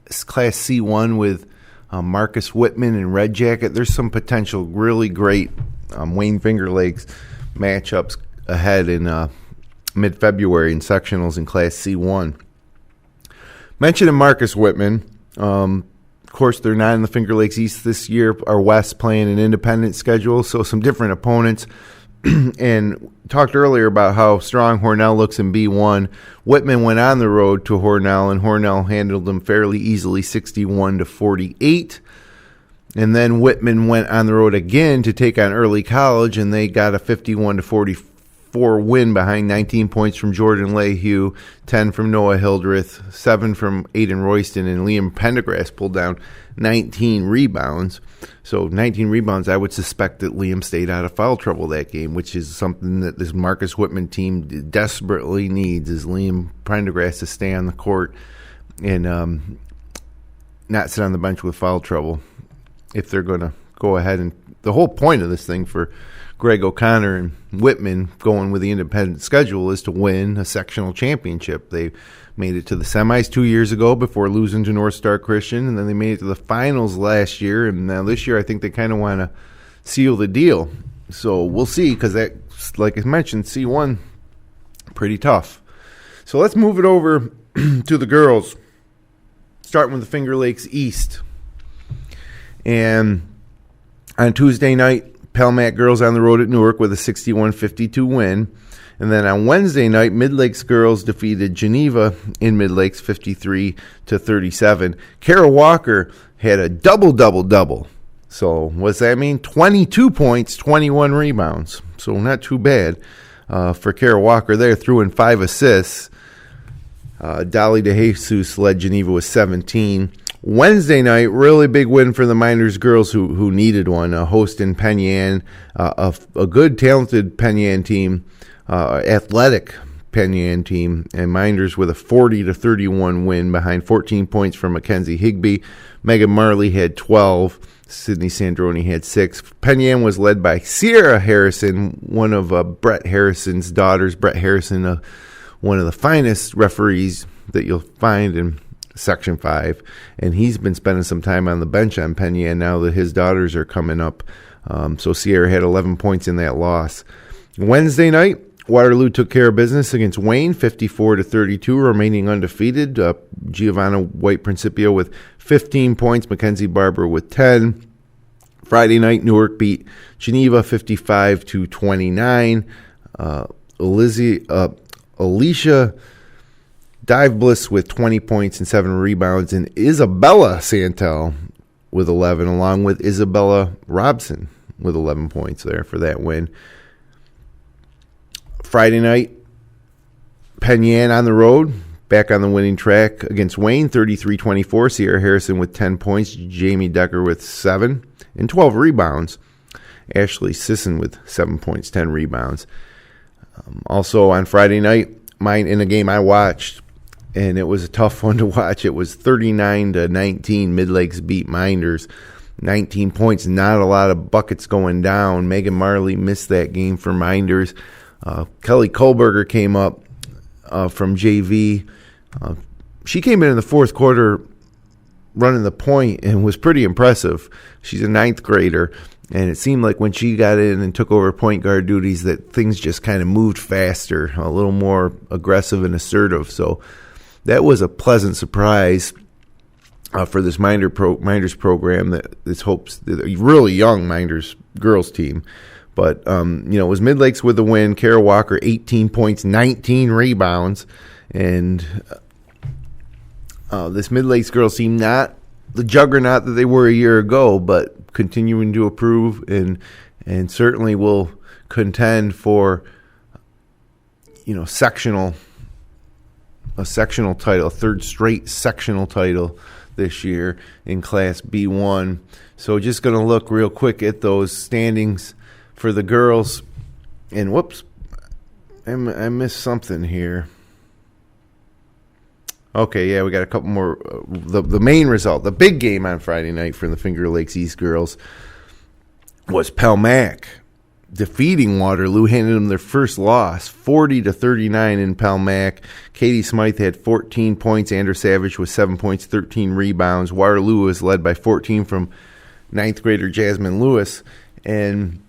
Class C1 with Marcus Whitman and Red Jacket. There's some potential really great Wayne Finger Lakes matchups ahead in mid-February in sectionals in Class C1. Mentioning Marcus Whitman, of course, they're not in the Finger Lakes East this year, or West, playing an independent schedule, so some different opponents. And talked earlier about how strong Hornell looks in B1. Whitman went on the road to Hornell, and Hornell handled them fairly easily, 61-48. And then Whitman went on the road again to take on Early College, and they got a 51-44 win behind 19 points from Jordan Lehue, 10 from Noah Hildreth, 7 from Aiden Royston, and Liam Pendergrass pulled down 19 rebounds. So 19 rebounds, I would suspect that Liam stayed out of foul trouble that game, which is something that this Marcus Whitman team desperately needs, is Liam Pendergrass to stay on the court and not sit on the bench with foul trouble if they're going to go ahead. And the whole point of this thing for Greg O'Connor and Whitman going with the independent schedule is to win a sectional championship. They made it to the semis 2 years ago before losing to North Star Christian, and then they made it to the finals last year, and now this year I think they kind of want to seal the deal. So we'll see, because that, like I mentioned, C1, pretty tough. So let's move it over to the girls, starting with the Finger Lakes East. And on Tuesday night, Pelmat girls on the road at Newark with a 61-52 win. And then on Wednesday night, Mid-Lakes girls defeated Geneva in Mid-Lakes 53-37. Kara Walker had a double-double-double. So what's that mean? 22 points, 21 rebounds. So not too bad for Kara Walker there. Threw in 5 assists. Dolly DeJesus led Geneva with 17. Wednesday night, really big win for the Miners girls who needed one. Hosting Penn Yan, a good, talented Penn Yan team, athletic Penn Yan team, and Miners with a 40-31 win behind 14 points from Mackenzie Higbee. Megan Marley had 12. Sydney Sandroni had 6. Penn Yan was led by Sierra Harrison, one of Brett Harrison's daughters. Brett Harrison, one of the finest referees that you'll find in Section 5, and he's been spending some time on the bench on Penn Yan now that his daughters are coming up. So Sierra had 11 points in that loss. Wednesday night, Waterloo took care of business against Wayne, 54-32, remaining undefeated. Giovanna White-Principio with 15 points, Mackenzie Barber with 10. Friday night, Newark beat Geneva 55-29. Alicia Dive-Bliss with 20 points and 7 rebounds, and Isabella Santel with 11, along with Isabella Robson with 11 points there for that win. Friday night, Penn Yan on the road, back on the winning track against Wayne, 33-24. Sierra Harrison with 10 points, Jamie Decker with 7 and 12 rebounds. Ashley Sisson with 7 points, 10 rebounds. Also on Friday night, in a game I watched, and it was a tough one to watch. It was 39-19. Mid-Lakes beat Minders. 19 points, not a lot of buckets going down. Megan Marley missed that game for Minders. Kelly Kohlberger came up from JV. She came in the fourth quarter running the point and was pretty impressive. She's a 9th grader, and it seemed like when she got in and took over point guard duties that things just kind of moved faster, a little more aggressive and assertive. So that was a pleasant surprise for this Minders program that this hopes a really young Minders girls team. But, it was Mid-Lakes with the win. Kara Walker, 18 points, 19 rebounds. And this Mid-Lakes girls team, not the juggernaut that they were a year ago, but continuing to improve and certainly will contend for, a sectional title, a third straight sectional title this year in Class B1. So just going to look real quick at those standings for the girls, and whoops, I missed something here. Okay, yeah, we got a couple more. The main result, the big game on Friday night for the Finger Lakes East girls was Pelmac defeating Waterloo, handing them their first loss, 40-39 in Pelmac. Katie Smythe had 14 points. Andrew Savage with 7 points, 13 rebounds. Waterloo was led by 14 from 9th grader Jasmine Lewis, and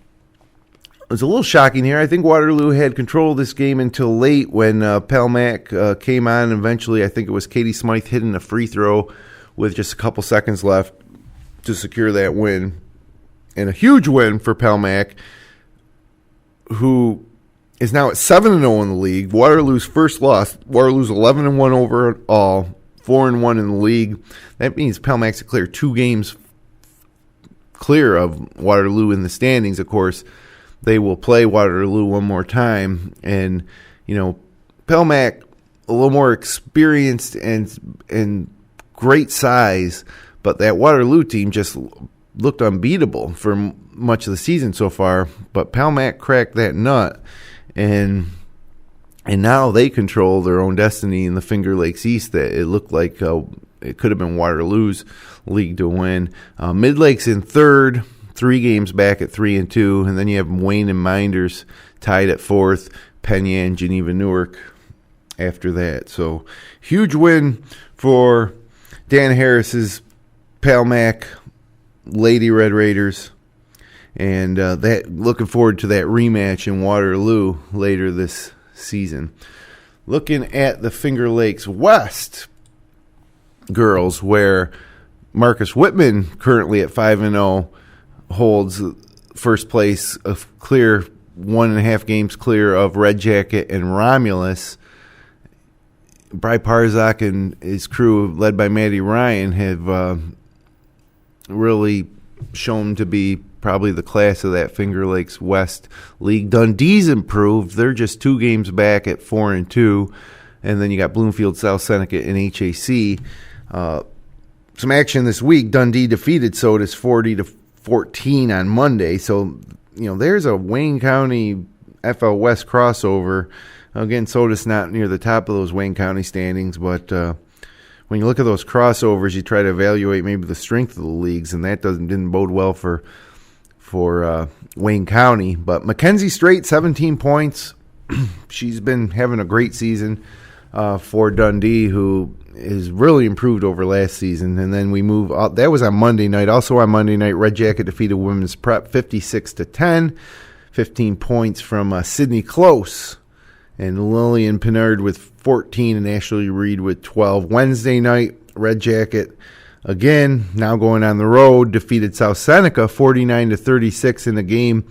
it was a little shocking here. I think Waterloo had control of this game until late when Pelmac came on. Eventually, I think it was Katie Smythe hitting a free throw with just a couple seconds left to secure that win. And a huge win for Pelmac, who is now at 7-0 in the league. Waterloo's first loss. Waterloo's 11-1 overall, 4-1 in the league. That means Pelmac's clear 2 games clear of Waterloo in the standings, of course. They will play Waterloo one more time. And, Pelmac, a little more experienced and great size, but that Waterloo team just looked unbeatable for much of the season so far. But Pelmac cracked that nut, and now they control their own destiny in the Finger Lakes East. That it looked like it could have been Waterloo's league to win. Mid-Lakes in third, 3 games back at 3-2, and then you have Wayne and Minders tied at 4th, Penn Yan, Geneva, Newark after that. So huge win for Dan Harris's Pelmac Lady Red Raiders, and that looking forward to that rematch in Waterloo later this season. Looking at the Finger Lakes West girls, where Marcus Whitman, currently at 5-0, holds first place, a clear 1.5 games clear of Red Jacket and Romulus. Bry Parzak and his crew, led by Maddie Ryan, have really shown to be probably the class of that Finger Lakes West League. Dundee's improved. They're just 2 games back at 4-2. And then you got Bloomfield, South Seneca, and HAC. Some action this week. Dundee defeated Sodas 40-14 on Monday. So, there's a Wayne County FL West crossover. Again, Sodas not near the top of those Wayne County standings, but when you look at those crossovers, you try to evaluate maybe the strength of the leagues, and that didn't bode well for Wayne County. But Mackenzie Strait, 17 points. She's been having a great season. for Dundee, who is really improved over last season. And then we move up. That was on Monday night. Also on Monday night, Red Jacket defeated Women's Prep 56-10. 15 points from Sydney Close and Lillian Pinard with 14 and Ashley Reed with 12. Wednesday night, Red Jacket, again, now going on the road, defeated South Seneca 49-36 in the game.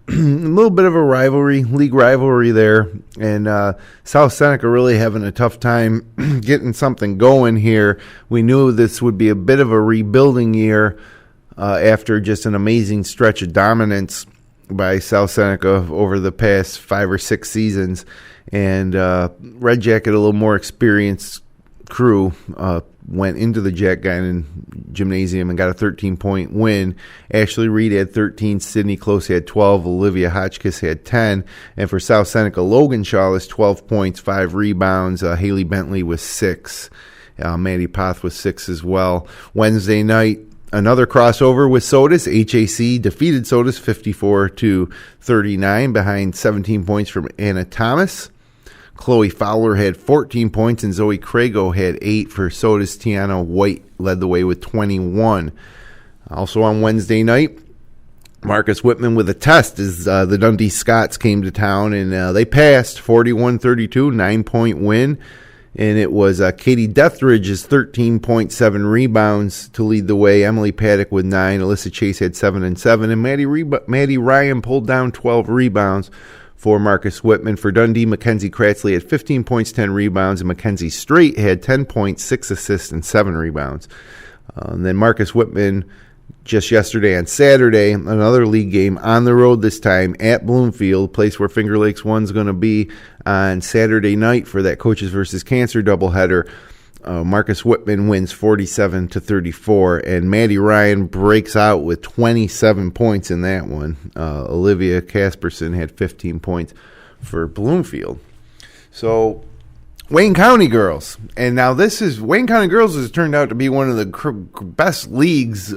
A little bit of a league rivalry there, and South Seneca really having a tough time getting something going here. We knew this would be a bit of a rebuilding year after just an amazing stretch of dominance by South Seneca over the past 5 or 6 seasons, and Red Jacket, a little more experienced crew, went into the Jack Guinan Gymnasium and got a 13-point win. Ashley Reed had 13, Sydney Close had 12, Olivia Hotchkiss had 10, and for South Seneca, Logan Shaw is 12 points, 5 rebounds, Haley Bentley was 6, Maddie Poth was 6 as well. Wednesday night, another crossover with Sodus. HAC defeated Sodus 54-39 behind 17 points from Anna Thomas. Chloe Fowler had 14 points, and Zoe Crago had 8 for Sodus. Tiana White led the way with 21. Also on Wednesday night, Marcus Whitman with a test as the Dundee Scots came to town, and they passed 41-32, 9-point win. And it was Katie Deathridge's 13.7 rebounds to lead the way. Emily Paddock with 9. Alyssa Chase had 7 and 7. And Maddie Ryan pulled down 12 rebounds for Marcus Whitman. For Dundee, Mackenzie Kratzley had 15 points, 10 rebounds. And Mackenzie Straight had 10 points, 6 assists, and 7 rebounds. And then Marcus Whitman just yesterday on Saturday, another league game on the road this time at Bloomfield, place where Finger Lakes 1's going to be on Saturday night for that Coaches versus Cancer doubleheader. Marcus Whitman wins 47-34, and Maddie Ryan breaks out with 27 points in that one. Olivia Casperson had 15 points for Bloomfield. So Wayne County girls, and now Wayne County girls has turned out to be one of the best leagues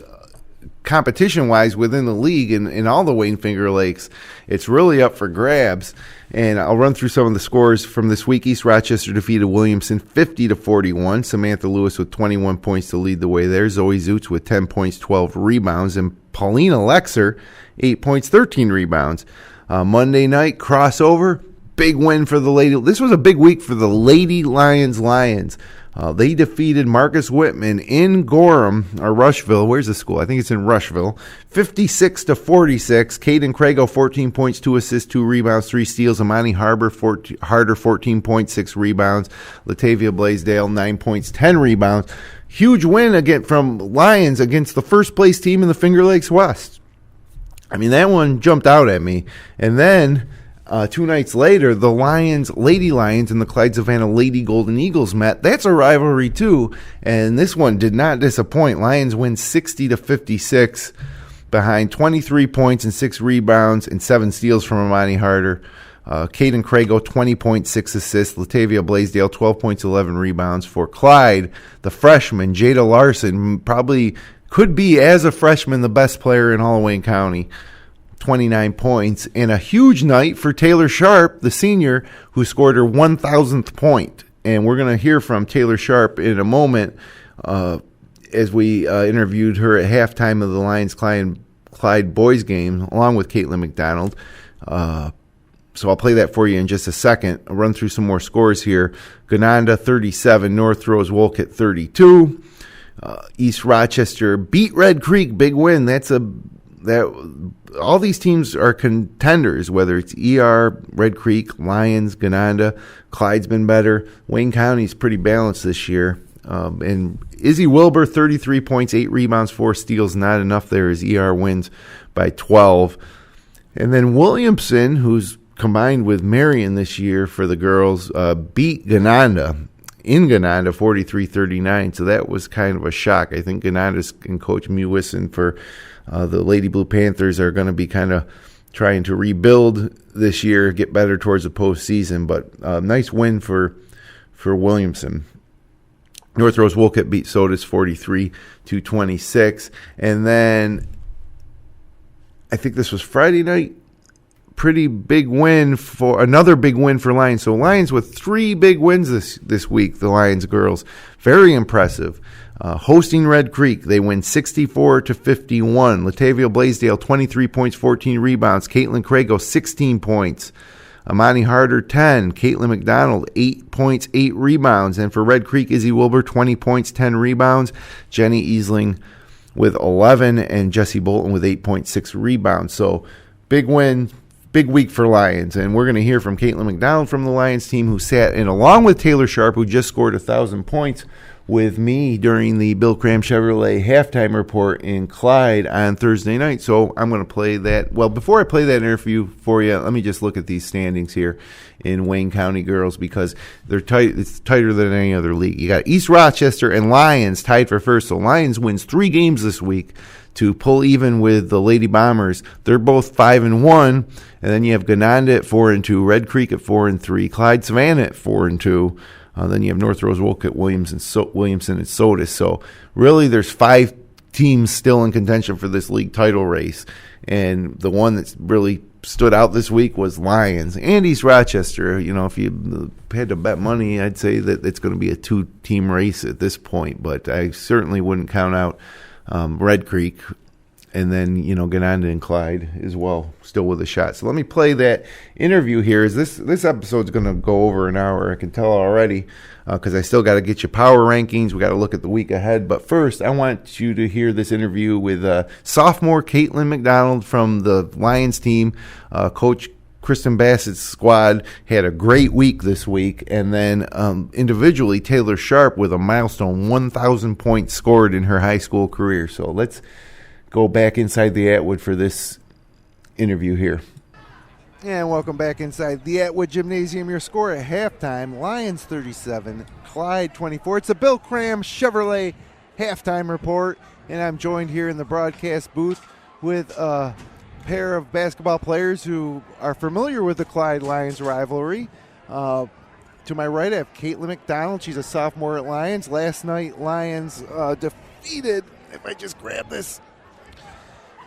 competition-wise within the league in all the Wayne Finger Lakes. It's really up for grabs, and I'll run through some of the scores from this week. East Rochester defeated Williamson 50-41. Samantha Lewis with 21 points to lead the way there. Zoe Zoots with 10 points, 12 rebounds, and Paulina Lexer 8 points, 13 rebounds. Monday night crossover, big win for the lady. This was a big week for the Lady Lions. They defeated Marcus Whitman in Gorham, or Rushville. Where's the school? I think it's in Rushville. 56-46. Caden Crago, 14 points, 2 assists, 2 rebounds, 3 steals. Amani Harder, 14 points, 6 rebounds. Latavia Blaisdell, 9 points, 10 rebounds. Huge win again from Lions against the first place team in the Finger Lakes West. I mean, that one jumped out at me. And then 2 nights later, the Lady Lions, and the Clyde-Savannah Lady Golden Eagles met. That's a rivalry, too, and this one did not disappoint. Lions win 60-56 behind 23 points and 6 rebounds and 7 steals from Amani Harder. Caden Crago, 20 points, 6 assists. Latavia Blaisdell, 12 points, 11 rebounds. For Clyde, the freshman, Jada Larson, probably could be, as a freshman, the best player in all of Wayne County. 29 points, and a huge night for Taylor Sharp, the senior, who scored her 1,000th point. And we're going to hear from Taylor Sharp in a moment as we interviewed her at halftime of the Lions-Clyde boys game, along with Caitlyn McDonald. So I'll play that for you in just a second. I'll run through some more scores here. Gananda 37, North Rose Wolcott 32. East Rochester beat Red Creek, big win. All these teams are contenders, whether it's ER, Red Creek, Lions, Gananda. Clyde's been better. Wayne County's pretty balanced this year. And Izzy Wilbur, 33 points, 8 rebounds, 4 steals, not enough there as ER wins by 12. And then Williamson, who's combined with Marion this year for the girls, beat Gananda in Gananda 43-39. So that was kind of a shock. I think Gananda's and Coach Mewison for the Lady Blue Panthers are going to be kind of trying to rebuild this year, get better towards the postseason. But nice win for Williamson. North Rose Wolcott beat Sodus 43-26. And then I think this was Friday night. pretty big win for another big win for Lions. So Lions with 3 big wins this week, the Lions girls. Very impressive. Hosting Red Creek, they win 64-51. Latavia Blaisdell, 23 points, 14 rebounds. Caitlin Crago, 16 points. Amani Harder, 10. Caitlyn McDonald, 8 points, 8 rebounds. And for Red Creek, Izzy Wilbur, 20 points, 10 rebounds. Jenny Easling with 11, and Jesse Bolton with 8.6 rebounds. So big win, big week for Lions. And we're going to hear from Caitlyn McDonald from the Lions team, who sat in along with Taylor Sharp, who just scored 1,000 points, with me during the Bill Cram Chevrolet halftime report in Clyde on Thursday night. So I'm going to play that. Well, before I play that interview for you, let me just look at these standings here in Wayne County girls, because they're tight. It's tighter than any other league. You got East Rochester and Lions tied for first. So Lions wins 3 games this week to pull even with the Lady Bombers. They're both 5-1, and then you have Gananda at 4-2, Red Creek at 4-3, Clyde-Savannah at 4-2. Then you have North Rose Wolcott, Williamson, and Sodas. So really there's 5 teams still in contention for this league title race. And the one that's really stood out this week was Lions and East Rochester. You know, if you had to bet money, I'd say that it's going to be a 2-team race at this point. But I certainly wouldn't count out Red Creek. And then, you know, Gananda and Clyde as well, still with a shot. So let me play that interview here. This episode's going to go over an hour, I can tell already, because I still got to get you power rankings. We got to look at the week ahead. But first, I want you to hear this interview with sophomore Caitlyn McDonald from the Lions team. Coach Kristen Bassett's squad had a great week this week. And then individually, Taylor Sharp with a milestone 1,000 points scored in her high school career. So let's go back inside the Atwood for this interview here. And welcome back inside the Atwood Gymnasium. Your score at halftime, Lions 37, Clyde 24. It's a Bill Cram Chevrolet halftime report, and I'm joined here in the broadcast booth with a pair of basketball players who are familiar with the Clyde Lions rivalry. To my right, I have Caitlyn McDonald. She's a sophomore at Lions. Last night, Lions defeated, if I just grab this,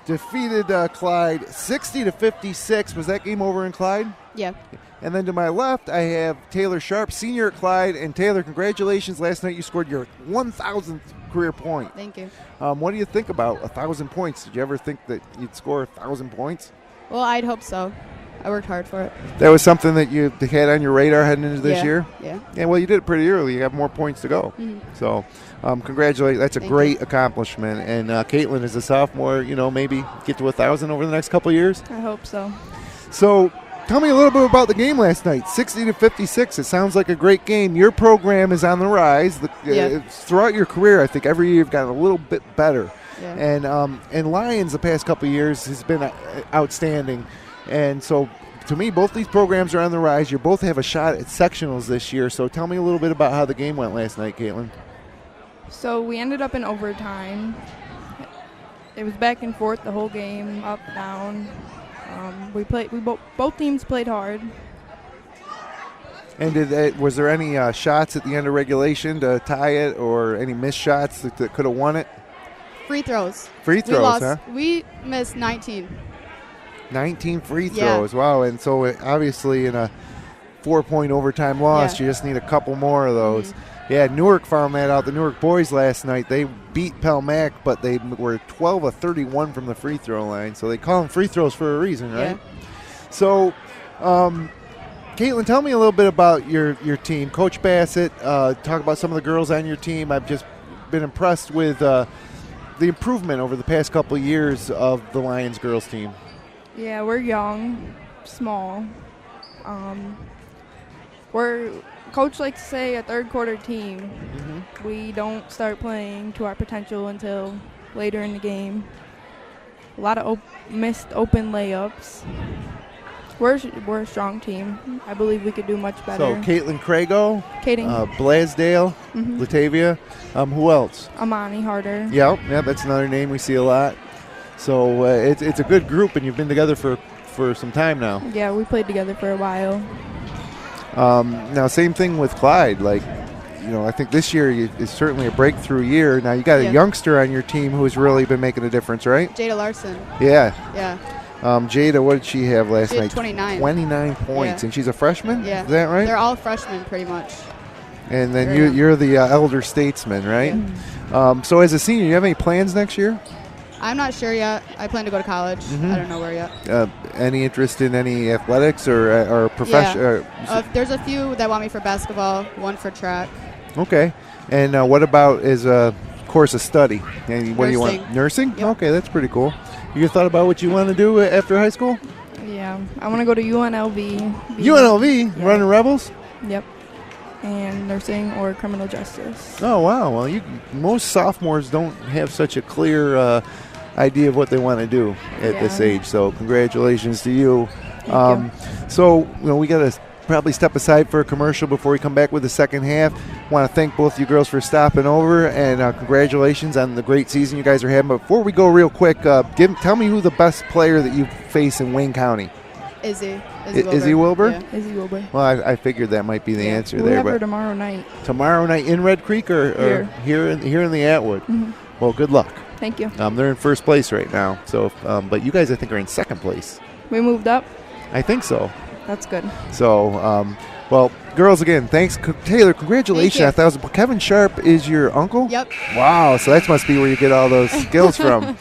Clyde 60-56. Was that game over in Clyde? Yeah. And then to my left, I have Taylor Sharp, senior at Clyde. And Taylor, congratulations. Last night you scored your 1,000th career point. Thank you. What do you think about 1,000 points? Did you ever think that you'd score 1,000 points? Well, I'd hope so. I worked hard for it. That was something that you had on your radar heading into this year? Yeah. Yeah, well, you did it pretty early. You have more points to go. Mm-hmm. So, congratulations. That's a great accomplishment. And Caitlyn, as a sophomore, you know, maybe get to 1,000 over the next couple of years? I hope so. So, tell me a little bit about the game last night. 60-56. It sounds like a great game. Your program is on the rise. Throughout your career, I think every year you've gotten a little bit better. Yeah. And Lions the past couple of years has been outstanding. And so, to me, both these programs are on the rise. You both have a shot at sectionals this year. So tell me a little bit about how the game went last night, Caitlyn. So we ended up in overtime. It was back and forth the whole game, up, down. Both teams played hard. And was there any shots at the end of regulation to tie it, or any missed shots that could have won it? Free throws. Free throws, huh? We missed 19. 19 free throws, wow. And so obviously in a 4-point overtime loss, you just need a couple more of those. Mm-hmm. Yeah, Newark found that out. The Newark boys last night, they beat Pelmac, but they were 12 of 31 from the free throw line. So they call them free throws for a reason, right? Yeah. So, Caitlyn, tell me a little bit about your team. Coach Bassett, talk about some of the girls on your team. I've just been impressed with the improvement over the past couple of years of the Lions girls team. Yeah, we're young, small. Coach likes to say a third quarter team. Mm-hmm. We don't start playing to our potential until later in the game. A lot of missed open layups. We're a strong team. I believe we could do much better. So Caitlin Crago, Blaisdell, mm-hmm. Latavia. Who else? Amani Harder. Yeah, that's another name we see a lot. So it's a good group, and you've been together for some time now. Yeah, we played together for a while. Now, same thing with Clyde. Like, you know, I think this year is certainly a breakthrough year. Now, you got a youngster on your team who's really been making a difference, right? Jada Larson. Yeah. Yeah. Jada, what did she have last She had night? 29. 29 points, Yeah. and she's a freshman? Yeah. Is that right? They're all freshmen pretty much. And then Very you're the elder statesman, right? So as a senior, you have any plans next year? I'm not sure yet. I plan to go to college. Mhm. I don't know where yet. Any interest in any athletics or profession? Yeah. There's a few that want me for basketball, one for track. Okay. And what about as a course of study? And what do you want? Nursing. Nursing? Okay, that's pretty cool. You thought about what you want to do after high school? Yeah, I want to go to UNLV. UNLV? Running Rebels? Yep. And nursing or criminal justice. Oh, wow. Well, most sophomores don't have such a clear idea of what they want to do at this age. So congratulations to you. Thank you. So, we got to probably step aside for a commercial before we come back with the second half. Want to thank both you girls for stopping over, and congratulations on the great season you guys are having. But before we go real quick, tell me who the best player that you face in Wayne County. Izzy Wilbur? Yeah. Izzy Wilbur. Well, I figured that might be the answer We there. have But her tomorrow night. tomorrow night in Red Creek or here in the Atwood? Mhm. Well, good luck. Thank you. They're in first place right now. So, but you guys, I think, are in second place. We moved up. I think so. That's good. So, well, girls, again, thanks. Taylor, congratulations. Thank you. Kevin Sharp is your uncle? Yep. Wow, so that must be where you get all those skills from.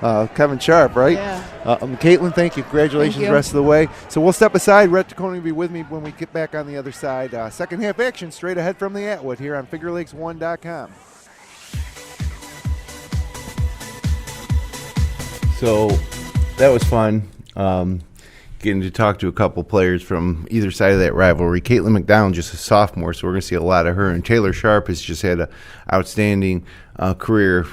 Kevin Sharp, right? Yeah. Caitlyn, thank you. Congratulations Thank you. the rest of the way. So we'll step aside. Rhett Taconi will be with me when we get back on the other side. Second half action straight ahead from the Atwood here on FingerLakes1.com. So that was fun. Getting to talk to a couple players from either side of that rivalry. Caitlyn McDonald, just a sophomore, so we're going to see a lot of her. And Taylor Sharp has just had an outstanding career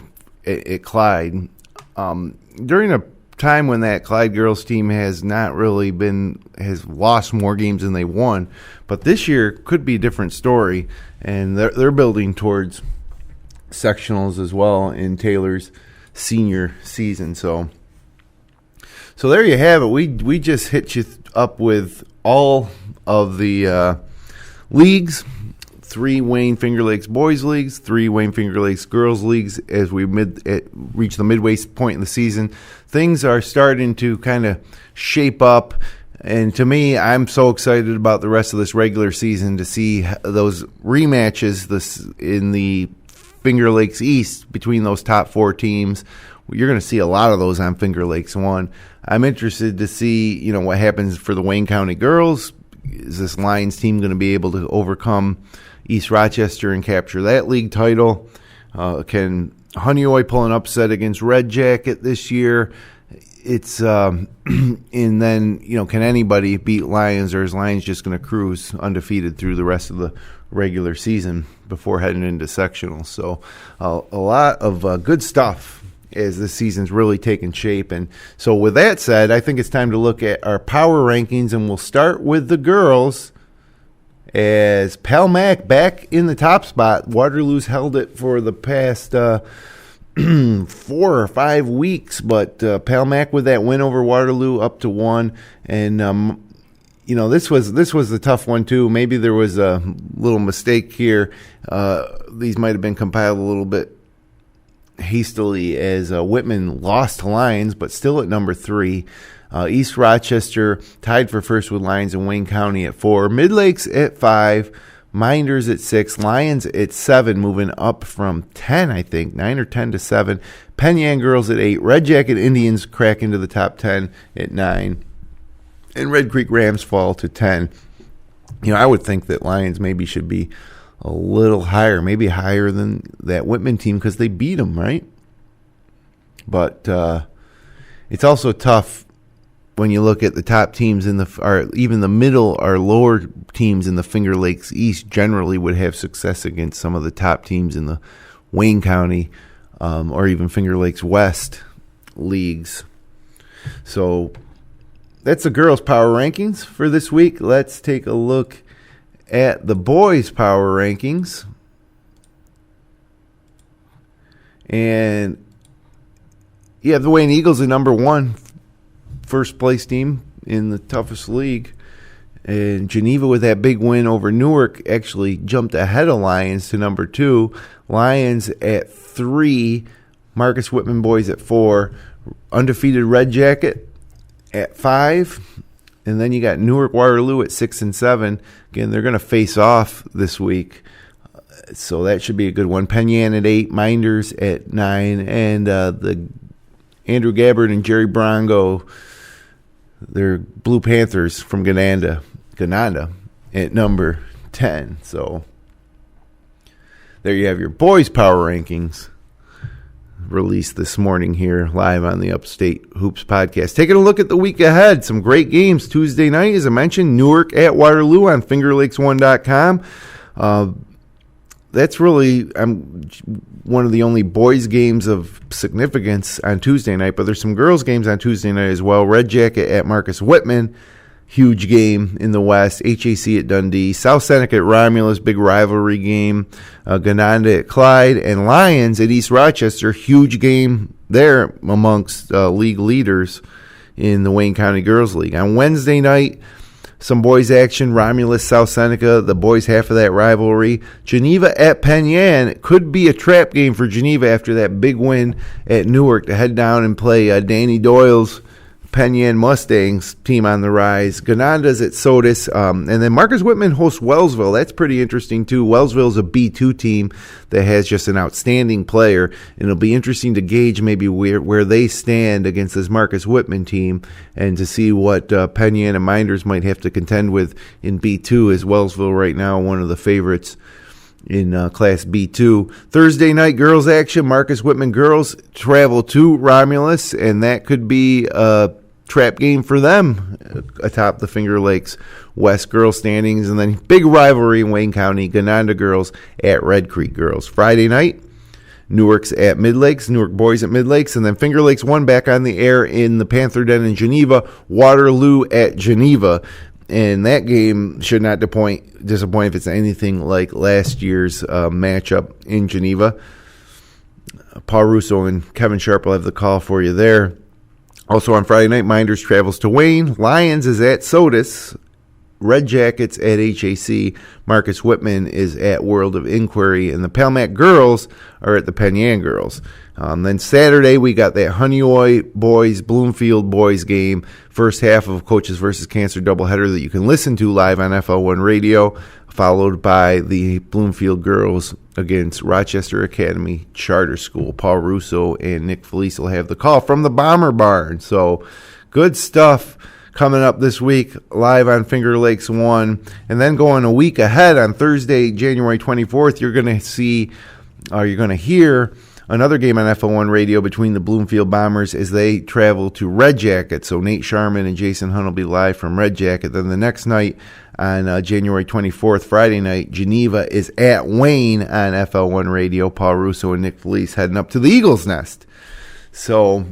at Clyde. During a time when that Clyde girls team has lost more games than they won, but this year could be a different story, and they're building towards sectionals as well in Taylor's senior season. So there you have it. We just hit you up with all of the leagues. 3 Wayne Finger Lakes boys leagues, 3 Wayne Finger Lakes girls leagues as we reach the midway point in the season. Things are starting to kind of shape up, and to me, I'm so excited about the rest of this regular season to see those rematches in the Finger Lakes East between those top 4 teams. You're going to see a lot of those on Finger Lakes 1. I'm interested to see, what happens for the Wayne County girls. Is this Lyons team going to be able to overcome East Rochester and capture that league title? Can Honeoye pull an upset against Red Jacket this year? It's and then can anybody beat Lyons, or is Lyons just going to cruise undefeated through the rest of the regular season before heading into sectionals? So a lot of good stuff as this season's really taking shape. And so with that said, I think it's time to look at our power rankings, and we'll start with the girls. As Pal Mac back in the top spot, Waterloo's held it for the past 4 or 5 weeks, but Pal Mac with that win over Waterloo up to 1, and this was the tough one too. Maybe there was a little mistake here. These might have been compiled a little bit hastily as Whitman lost to Lyons, but still at number 3. East Rochester tied for first with Lyons and Wayne County at 4. Midlakes at 5. Minders at 6. Lyons at 7, moving up from 10, I think, 9 or 10 to 7. Penyan girls at 8. Red Jacket Indians crack into the top 10 at 9. And Red Creek Rams fall to 10. I would think that Lyons maybe should be a little higher, maybe higher than that Whitman team because they beat them, right? But it's also tough when you look at the top teams or even the middle or lower teams in the Finger Lakes East generally would have success against some of the top teams in the Wayne County or even Finger Lakes West leagues. So that's the girls' power rankings for this week. Let's take a look at the boys' power rankings. And the Wayne Eagles are number 1. First place team in the toughest league. And Geneva with that big win over Newark actually jumped ahead of Lyons to number 2. Lyons at 3. Marcus Whitman boys at 4. Undefeated Red Jacket at 5. And then you got Newark Waterloo at 6 and 7. Again, they're going to face off this week, so that should be a good one. Penn Yan at 8, Minders at 9, and the Andrew Gabbard and Jerry Brongo, they're Blue Panthers from Gananda at number 10. So there you have your boys' power rankings released this morning here live on the Upstate Hoops Podcast. Taking a look at the week ahead, some great games. Tuesday night, as I mentioned, Newark at Waterloo on FingerLakes1.com. That's really one of the only boys' games of significance on Tuesday night, but there's some girls' games on Tuesday night as well. Red Jacket at Marcus Whitman, huge game in the West. HAC at Dundee. South Seneca at Romulus, big rivalry game. Gananda at Clyde. And Lyons at East Rochester, huge game there amongst league leaders in the Wayne County Girls League. On Wednesday night, some boys action. Romulus, South Seneca, the boys half of that rivalry. Geneva at Penn Yan. It could be a trap game for Geneva after that big win at Newark to head down and play Danny Doyle's Penn Yan Mustangs team on the rise. Gananda's at Sodus. And then Marcus Whitman hosts Wellsville. That's pretty interesting, too. Wellsville's a B2 team that has just an outstanding player. And it'll be interesting to gauge maybe where they stand against this Marcus Whitman team and to see what Penn Yan and Minders might have to contend with in B2, as Wellsville right now one of the favorites in Class B2. Thursday night girls action. Marcus Whitman girls travel to Romulus, and that could be a trap game for them atop the Finger Lakes West girls standings. And then big rivalry in Wayne County, Gananda girls at Red Creek girls. Friday night, Newark's at Midlakes, Newark boys at Midlakes, and then Finger Lakes 1 back on the air in the Panther Den in Geneva, Waterloo at Geneva. And that game should not disappoint if it's anything like last year's matchup in Geneva. Paul Russo and Kevin Sharp will have the call for you there. Also on Friday night, Minders travels to Wayne. Lyons is at Sodus. Red Jackets at HAC. Marcus Whitman is at World of Inquiry. And the Palmac girls are at the Penn Yan girls. Then Saturday, we got that Honeoye boys, Bloomfield boys game. First half of Coaches versus Cancer doubleheader that you can listen to live on FL1 Radio, followed by the Bloomfield girls against Rochester Academy Charter School. Paul Russo and Nick Felice will have the call from the Bomber Barn. So good stuff coming up this week live on Finger Lakes 1. And then going a week ahead on Thursday, January 24th, you're going to hear another game on FL1 Radio between the Bloomfield Bombers as they travel to Red Jacket. So Nate Sharman and Jason Hunt will be live from Red Jacket. Then the next night on January 24th, Friday night, Geneva is at Wayne on FL1 Radio. Paul Russo and Nick Felice heading up to the Eagles Nest. So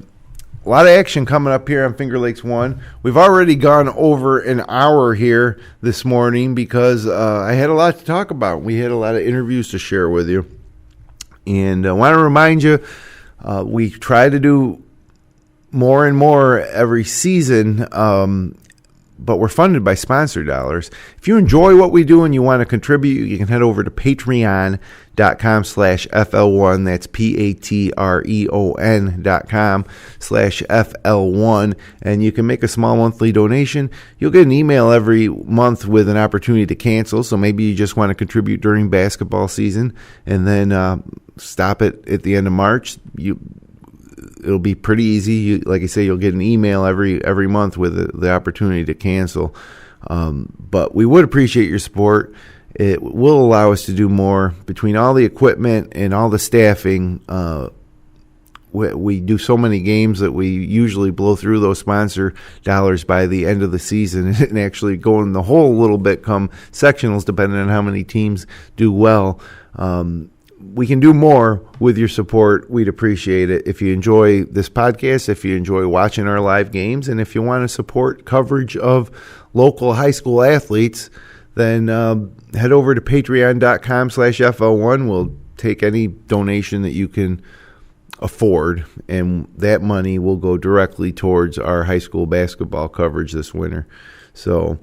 a lot of action coming up here on Finger Lakes 1. We've already gone over an hour here this morning because I had a lot to talk about. We had a lot of interviews to share with you. And I want to remind you, we try to do more and more every season, but we're funded by sponsor dollars. If you enjoy what we do and you want to contribute, you can head over to patreon.com/FL1. That's patreon.com/FL1. And you can make a small monthly donation. You'll get an email every month with an opportunity to cancel. So maybe you just want to contribute during basketball season and then stop it at the end of March. It'll be pretty easy. Like I say, you'll get an email every month with the opportunity to cancel. But we would appreciate your support. It will allow us to do more. Between all the equipment and all the staffing, we do so many games that we usually blow through those sponsor dollars by the end of the season and actually go in the hole a little bit come sectionals, depending on how many teams do well. We can do more with your support. We'd appreciate it. If you enjoy this podcast, if you enjoy watching our live games, and if you want to support coverage of local high school athletes, then head over to patreon.com/FL1. We'll take any donation that you can afford, and that money will go directly towards our high school basketball coverage this winter. So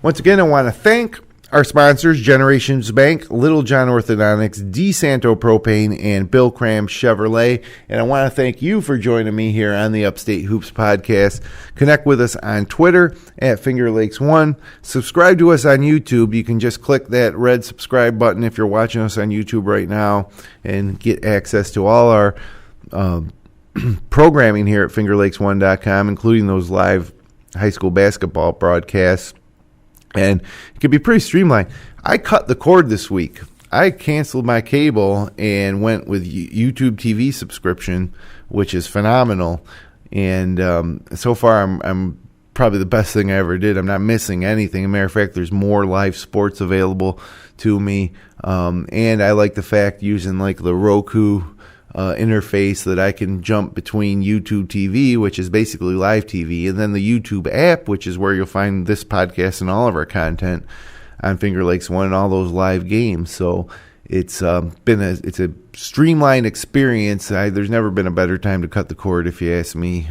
once again, I want to thank Our sponsors, Generations Bank, Little John Orthodontics, DeSanto Propane, and Bill Cram Chevrolet. And I want to thank you for joining me here on the Upstate Hoops Podcast. Connect with us on Twitter at Finger Lakes 1. Subscribe to us on YouTube. You can just click that red subscribe button if you're watching us on YouTube right now and get access to all our programming here at FingerLakes1.com, including those live high school basketball broadcasts. And it can be pretty streamlined. I cut the cord this week. I canceled my cable and went with YouTube TV subscription, which is phenomenal. And so far, I'm probably the best thing I ever did. I'm not missing anything. As a matter of fact, there's more live sports available to me. And I like the fact using like the Roku interface that I can jump between YouTube TV, which is basically live TV, and then the YouTube app, which is where you'll find this podcast and all of our content on Finger Lakes 1 and all those live games. So it's it's a streamlined experience. There's never been a better time to cut the cord, if you ask me.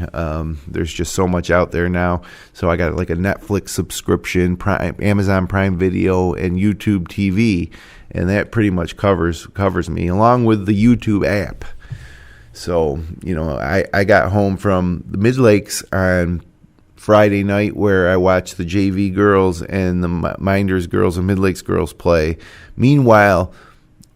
There's just so much out there now. So I got like a Netflix subscription, Amazon Prime Video, and YouTube TV. And that pretty much covers me, along with the YouTube app. So, I got home from the Mid-Lakes on Friday night where I watched the JV girls and the Minders girls and Mid-Lakes girls play. Meanwhile,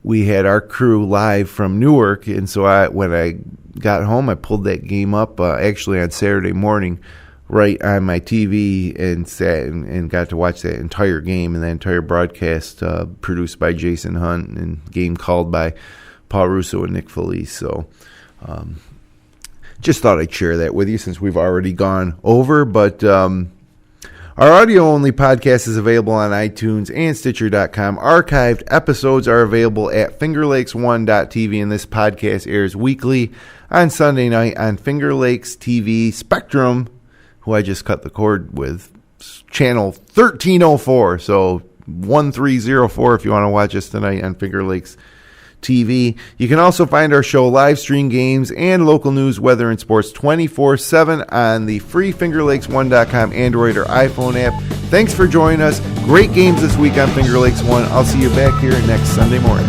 we had our crew live from Newark, and so when I got home, I pulled that game up actually on Saturday morning right on my TV and sat and got to watch that entire game and that entire broadcast produced by Jason Hunt and game called by Paul Russo and Nick Felice. So just thought I'd share that with you since we've already gone over. But our audio-only podcast is available on iTunes and Stitcher.com. Archived episodes are available at FingerLakes1.tv, and this podcast airs weekly on Sunday night on Finger Lakes TV Spectrum, who I just cut the cord with, channel 1304, so 1304 if you want to watch us tonight on Finger Lakes TV. You can also find our show, live stream games, and local news, weather, and sports 24/7 on the free FingerLakes1.com Android or iPhone app. Thanks for joining us. Great games this week on Finger Lakes 1. I'll see you back here next Sunday morning.